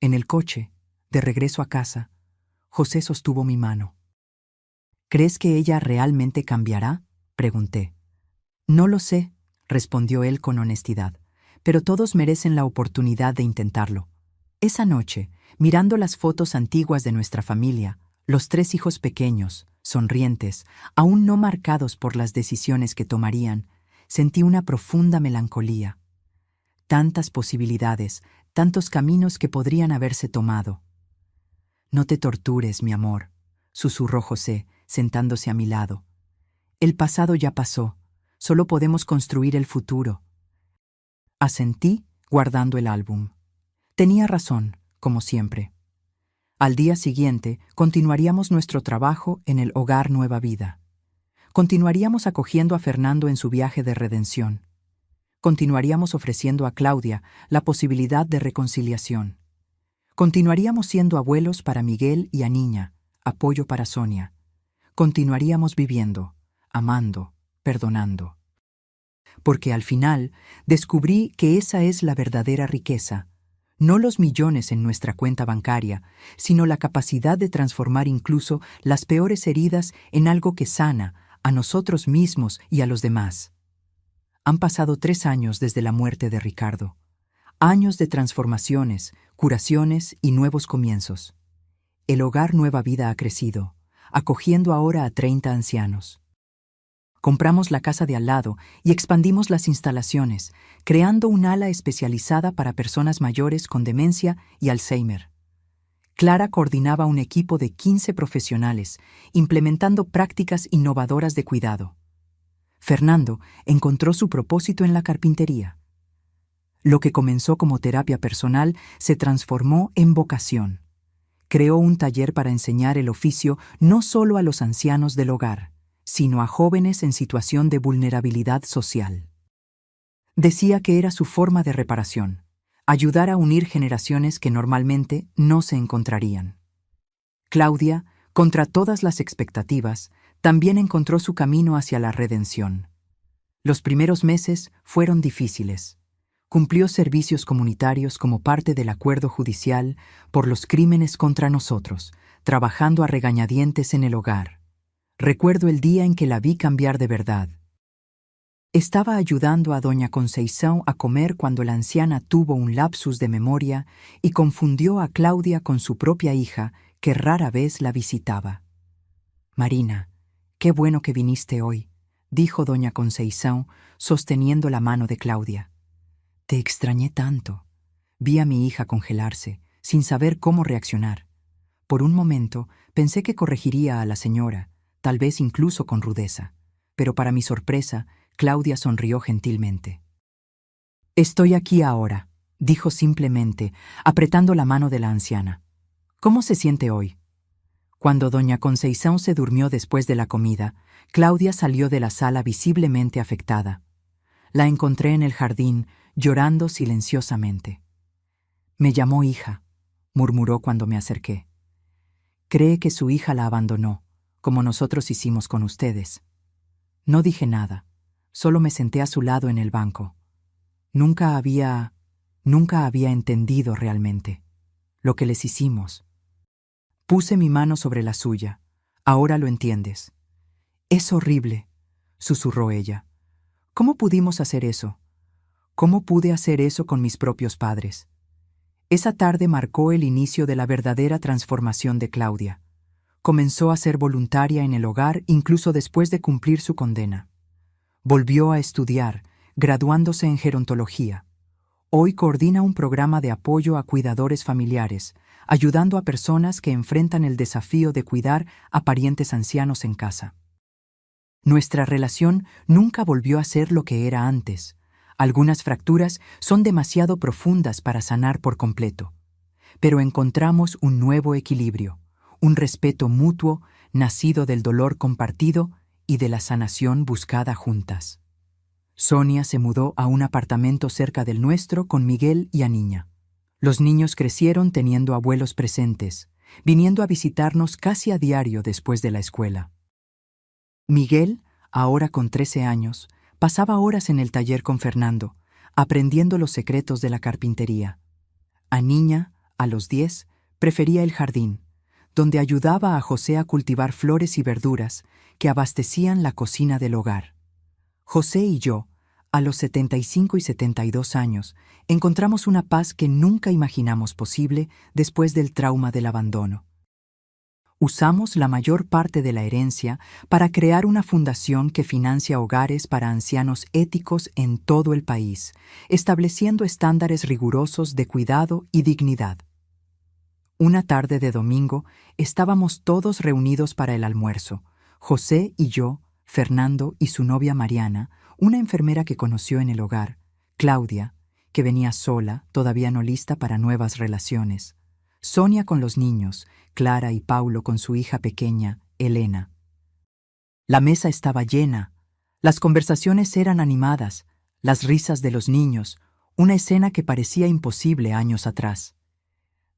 En el coche, de regreso a casa, José sostuvo mi mano. ¿Crees que ella realmente cambiará?, pregunté. No lo sé, respondió él con honestidad, pero todos merecen la oportunidad de intentarlo. Esa noche, mirando las fotos antiguas de nuestra familia, los 3 hijos pequeños, sonrientes, aún no marcados por las decisiones que tomarían, sentí una profunda melancolía. Tantas posibilidades, tantos caminos que podrían haberse tomado. No te tortures, mi amor, susurró José, sentándose a mi lado. El pasado ya pasó, solo podemos construir el futuro. Asentí, guardando el álbum. Tenía razón, como siempre. Al día siguiente, continuaríamos nuestro trabajo en el Hogar Nueva Vida. Continuaríamos acogiendo a Fernando en su viaje de redención. Continuaríamos ofreciendo a Claudia la posibilidad de reconciliación. Continuaríamos siendo abuelos para Miguel y a Niña, apoyo para Sonia. Continuaríamos viviendo, amando, perdonando. Porque al final descubrí que esa es la verdadera riqueza, no los millones en nuestra cuenta bancaria, sino la capacidad de transformar incluso las peores heridas en algo que sana a nosotros mismos y a los demás. Han pasado 3 años desde la muerte de Ricardo. Años de transformaciones, curaciones y nuevos comienzos. El Hogar Nueva Vida ha crecido, acogiendo ahora a 30 ancianos. Compramos la casa de al lado y expandimos las instalaciones, creando un ala especializada para personas mayores con demencia y Alzheimer. Clara coordinaba un equipo de 15 profesionales, implementando prácticas innovadoras de cuidado. Fernando encontró su propósito en la carpintería. Lo que comenzó como terapia personal se transformó en vocación. Creó un taller para enseñar el oficio no solo a los ancianos del hogar, sino a jóvenes en situación de vulnerabilidad social. Decía que era su forma de reparación, ayudar a unir generaciones que normalmente no se encontrarían. Claudia, contra todas las expectativas, también encontró su camino hacia la redención. Los primeros meses fueron difíciles. Cumplió servicios comunitarios como parte del acuerdo judicial por los crímenes contra nosotros, trabajando a regañadientes en el hogar. Recuerdo el día en que la vi cambiar de verdad. Estaba ayudando a doña Conceição a comer cuando la anciana tuvo un lapsus de memoria y confundió a Claudia con su propia hija, que rara vez la visitaba. «Marina, qué bueno que viniste hoy», dijo doña Conceição, sosteniendo la mano de Claudia. «Te extrañé tanto». Vi a mi hija congelarse, sin saber cómo reaccionar. Por un momento pensé que corregiría a la señora, tal vez incluso con rudeza, pero para mi sorpresa, Claudia sonrió gentilmente. «Estoy aquí ahora», dijo simplemente, apretando la mano de la anciana. «¿Cómo se siente hoy?» Cuando doña Conceição se durmió después de la comida, Claudia salió de la sala visiblemente afectada. La encontré en el jardín, llorando silenciosamente. «Me llamó hija», murmuró cuando me acerqué. «Cree que su hija la abandonó, como nosotros hicimos con ustedes». No dije nada, solo me senté a su lado en el banco. Nunca había entendido realmente lo que les hicimos. Puse mi mano sobre la suya. «Ahora lo entiendes». «Es horrible», susurró ella. «¿Cómo pudimos hacer eso? ¿Cómo pude hacer eso con mis propios padres?» Esa tarde marcó el inicio de la verdadera transformación de Claudia. Comenzó a ser voluntaria en el hogar incluso después de cumplir su condena. Volvió a estudiar, graduándose en gerontología. Hoy coordina un programa de apoyo a cuidadores familiares, ayudando a personas que enfrentan el desafío de cuidar a parientes ancianos en casa. Nuestra relación nunca volvió a ser lo que era antes. Algunas fracturas son demasiado profundas para sanar por completo. Pero encontramos un nuevo equilibrio, un respeto mutuo nacido del dolor compartido y de la sanación buscada juntas. Sonia se mudó a un apartamento cerca del nuestro con Miguel y a Niña. Los niños crecieron teniendo abuelos presentes, viniendo a visitarnos casi a diario después de la escuela. Miguel, ahora con 13 años, pasaba horas en el taller con Fernando, aprendiendo los secretos de la carpintería. Aniña, a los 10, prefería el jardín, donde ayudaba a José a cultivar flores y verduras que abastecían la cocina del hogar. José y yo, a los 75 y 72 años, encontramos una paz que nunca imaginamos posible después del trauma del abandono. Usamos la mayor parte de la herencia para crear una fundación que financia hogares para ancianos éticos en todo el país, estableciendo estándares rigurosos de cuidado y dignidad. Una tarde de domingo estábamos todos reunidos para el almuerzo, José y yo, Fernando y su novia Mariana, una enfermera que conoció en el hogar, Claudia, que venía sola, todavía no lista para nuevas relaciones, Sonia con los niños, Clara y Paulo con su hija pequeña, Elena. La mesa estaba llena, las conversaciones eran animadas, las risas de los niños, una escena que parecía imposible años atrás.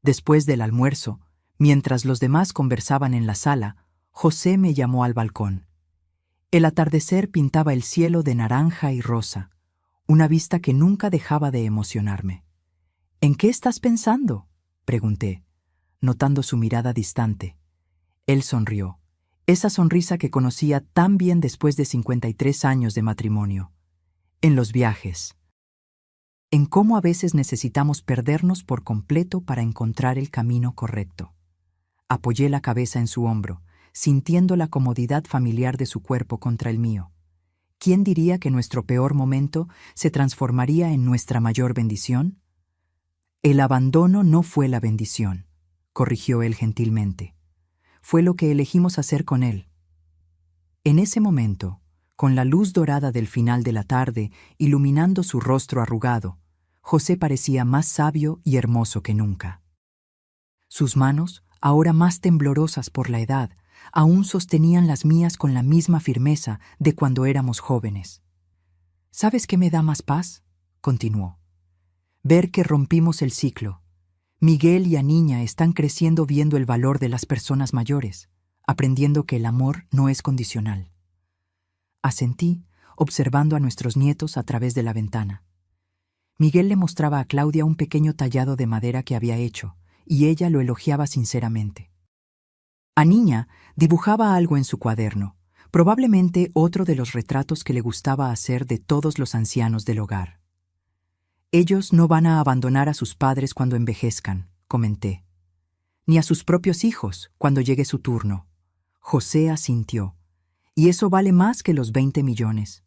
Después del almuerzo, mientras los demás conversaban en la sala, José me llamó al balcón. El atardecer pintaba el cielo de naranja y rosa, una vista que nunca dejaba de emocionarme. «¿En qué estás pensando?», pregunté, notando su mirada distante. Él sonrió, esa sonrisa que conocía tan bien después de 53 años de matrimonio. «En los viajes. En cómo a veces necesitamos perdernos por completo para encontrar el camino correcto». Apoyé la cabeza en su hombro, sintiendo la comodidad familiar de su cuerpo contra el mío. ¿Quién diría que nuestro peor momento se transformaría en nuestra mayor bendición? El abandono no fue la bendición, corrigió él gentilmente. Fue lo que elegimos hacer con él. En ese momento, con la luz dorada del final de la tarde iluminando su rostro arrugado, José parecía más sabio y hermoso que nunca. Sus manos, ahora más temblorosas por la edad, aún sostenían las mías con la misma firmeza de cuando éramos jóvenes. «¿Sabes qué me da más paz?», continuó. «Ver que rompimos el ciclo. Miguel y Aniña están creciendo viendo el valor de las personas mayores, aprendiendo que el amor no es condicional». Asentí, observando a nuestros nietos a través de la ventana. Miguel le mostraba a Claudia un pequeño tallado de madera que había hecho, y ella lo elogiaba sinceramente. Aniña dibujaba algo en su cuaderno, probablemente otro de los retratos que le gustaba hacer de todos los ancianos del hogar. «Ellos no van a abandonar a sus padres cuando envejezcan», comenté. «Ni a sus propios hijos cuando llegue su turno». José asintió. «Y eso vale más que los 20 millones».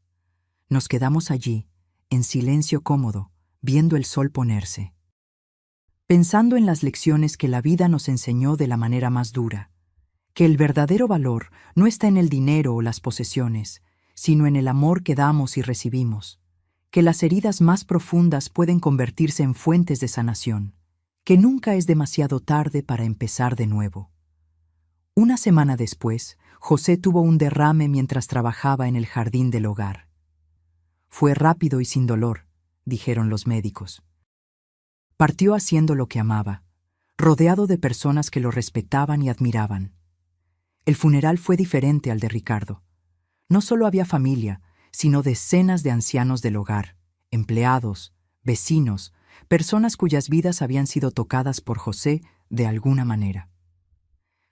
Nos quedamos allí, en silencio cómodo, viendo el sol ponerse. Pensando en las lecciones que la vida nos enseñó de la manera más dura, que el verdadero valor no está en el dinero o las posesiones, sino en el amor que damos y recibimos, que las heridas más profundas pueden convertirse en fuentes de sanación, que nunca es demasiado tarde para empezar de nuevo. Una semana después, José tuvo un derrame mientras trabajaba en el jardín del hogar. «Fue rápido y sin dolor», dijeron los médicos. Partió haciendo lo que amaba, rodeado de personas que lo respetaban y admiraban. El funeral fue diferente al de Ricardo. No solo había familia, sino decenas de ancianos del hogar, empleados, vecinos, personas cuyas vidas habían sido tocadas por José de alguna manera.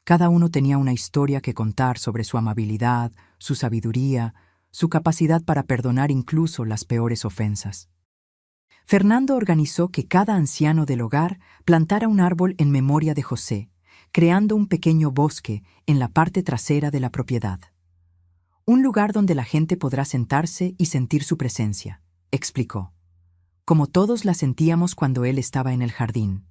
Cada uno tenía una historia que contar sobre su amabilidad, su sabiduría, su capacidad para perdonar incluso las peores ofensas. Fernando organizó que cada anciano del hogar plantara un árbol en memoria de José, creando un pequeño bosque en la parte trasera de la propiedad. «Un lugar donde la gente podrá sentarse y sentir su presencia», explicó, como todos la sentíamos cuando él estaba en el jardín.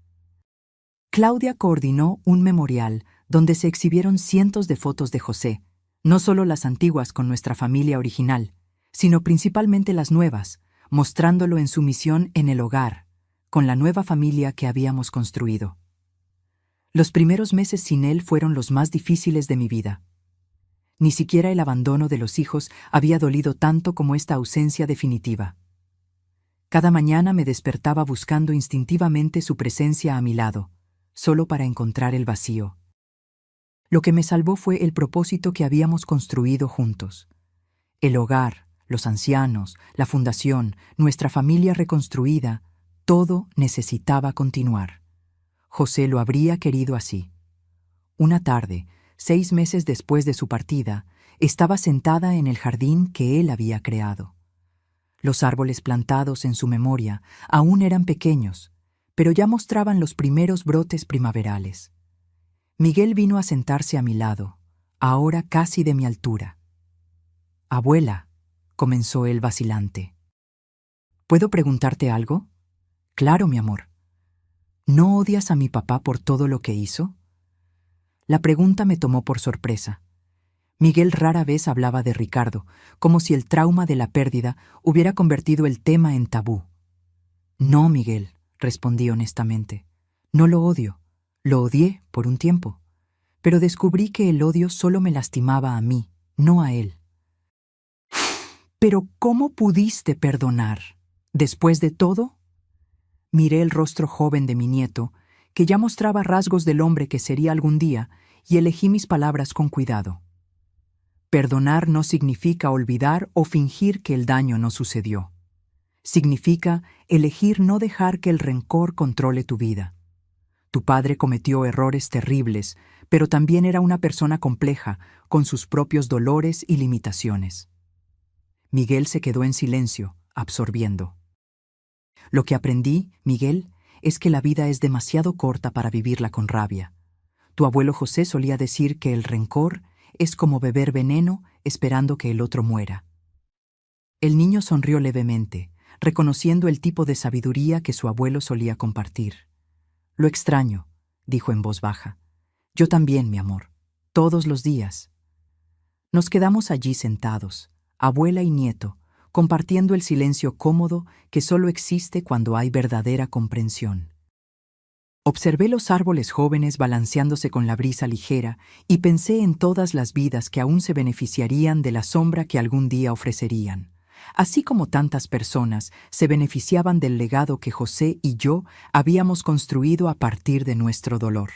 Claudia coordinó un memorial donde se exhibieron cientos de fotos de José, no solo las antiguas con nuestra familia original, sino principalmente las nuevas, mostrándolo en su misión en el hogar, con la nueva familia que habíamos construido. Los primeros meses sin él fueron los más difíciles de mi vida. Ni siquiera el abandono de los hijos había dolido tanto como esta ausencia definitiva. Cada mañana me despertaba buscando instintivamente su presencia a mi lado, solo para encontrar el vacío. Lo que me salvó fue el propósito que habíamos construido juntos. El hogar, los ancianos, la fundación, nuestra familia reconstruida, todo necesitaba continuar. José lo habría querido así. Una tarde, 6 meses después de su partida, estaba sentada en el jardín que él había creado. Los árboles plantados en su memoria aún eran pequeños, pero ya mostraban los primeros brotes primaverales. Miguel vino a sentarse a mi lado, ahora casi de mi altura. «Abuela», comenzó él vacilante. «¿Puedo preguntarte algo?» «Claro, mi amor». «¿No odias a mi papá por todo lo que hizo?» La pregunta me tomó por sorpresa. Miguel rara vez hablaba de Ricardo, como si el trauma de la pérdida hubiera convertido el tema en tabú. «No, Miguel», respondí honestamente. «No lo odio. Lo odié por un tiempo. Pero descubrí que el odio solo me lastimaba a mí, no a él». «¿Pero cómo pudiste perdonar? ¿Después de todo?» Miré el rostro joven de mi nieto, que ya mostraba rasgos del hombre que sería algún día, y elegí mis palabras con cuidado. Perdonar no significa olvidar o fingir que el daño no sucedió. Significa elegir no dejar que el rencor controle tu vida. Tu padre cometió errores terribles, pero también era una persona compleja, con sus propios dolores y limitaciones. Miguel se quedó en silencio, absorbiendo. Lo que aprendí, Miguel, es que la vida es demasiado corta para vivirla con rabia. Tu abuelo José solía decir que el rencor es como beber veneno esperando que el otro muera. El niño sonrió levemente, reconociendo el tipo de sabiduría que su abuelo solía compartir. «Lo extraño», dijo en voz baja. «Yo también, mi amor, todos los días». Nos quedamos allí sentados, abuela y nieto, compartiendo el silencio cómodo que solo existe cuando hay verdadera comprensión. Observé los árboles jóvenes balanceándose con la brisa ligera y pensé en todas las vidas que aún se beneficiarían de la sombra que algún día ofrecerían, así como tantas personas se beneficiaban del legado que José y yo habíamos construido a partir de nuestro dolor.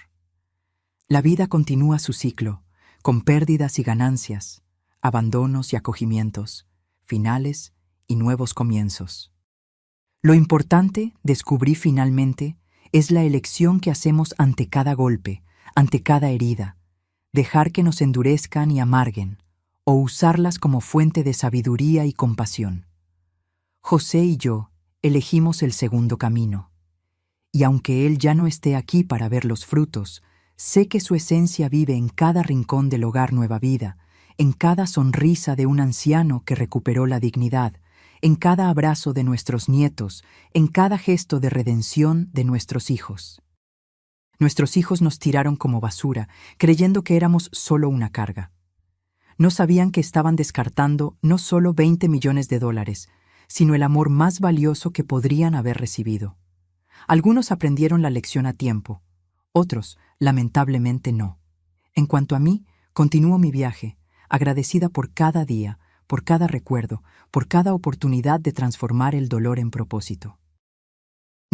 La vida continúa su ciclo, con pérdidas y ganancias, abandonos y acogimientos, finales y nuevos comienzos. Lo importante, descubrí finalmente, es la elección que hacemos ante cada golpe, ante cada herida, dejar que nos endurezcan y amarguen, o usarlas como fuente de sabiduría y compasión. José y yo elegimos el segundo camino, y aunque él ya no esté aquí para ver los frutos, sé que su esencia vive en cada rincón del hogar Nueva Vida, en cada sonrisa de un anciano que recuperó la dignidad, en cada abrazo de nuestros nietos, en cada gesto de redención de nuestros hijos. Nuestros hijos nos tiraron como basura, creyendo que éramos solo una carga. No sabían que estaban descartando no solo $20 millones, sino el amor más valioso que podrían haber recibido. Algunos aprendieron la lección a tiempo, otros, lamentablemente, no. En cuanto a mí, continúo mi viaje, agradecida por cada día, por cada recuerdo, por cada oportunidad de transformar el dolor en propósito.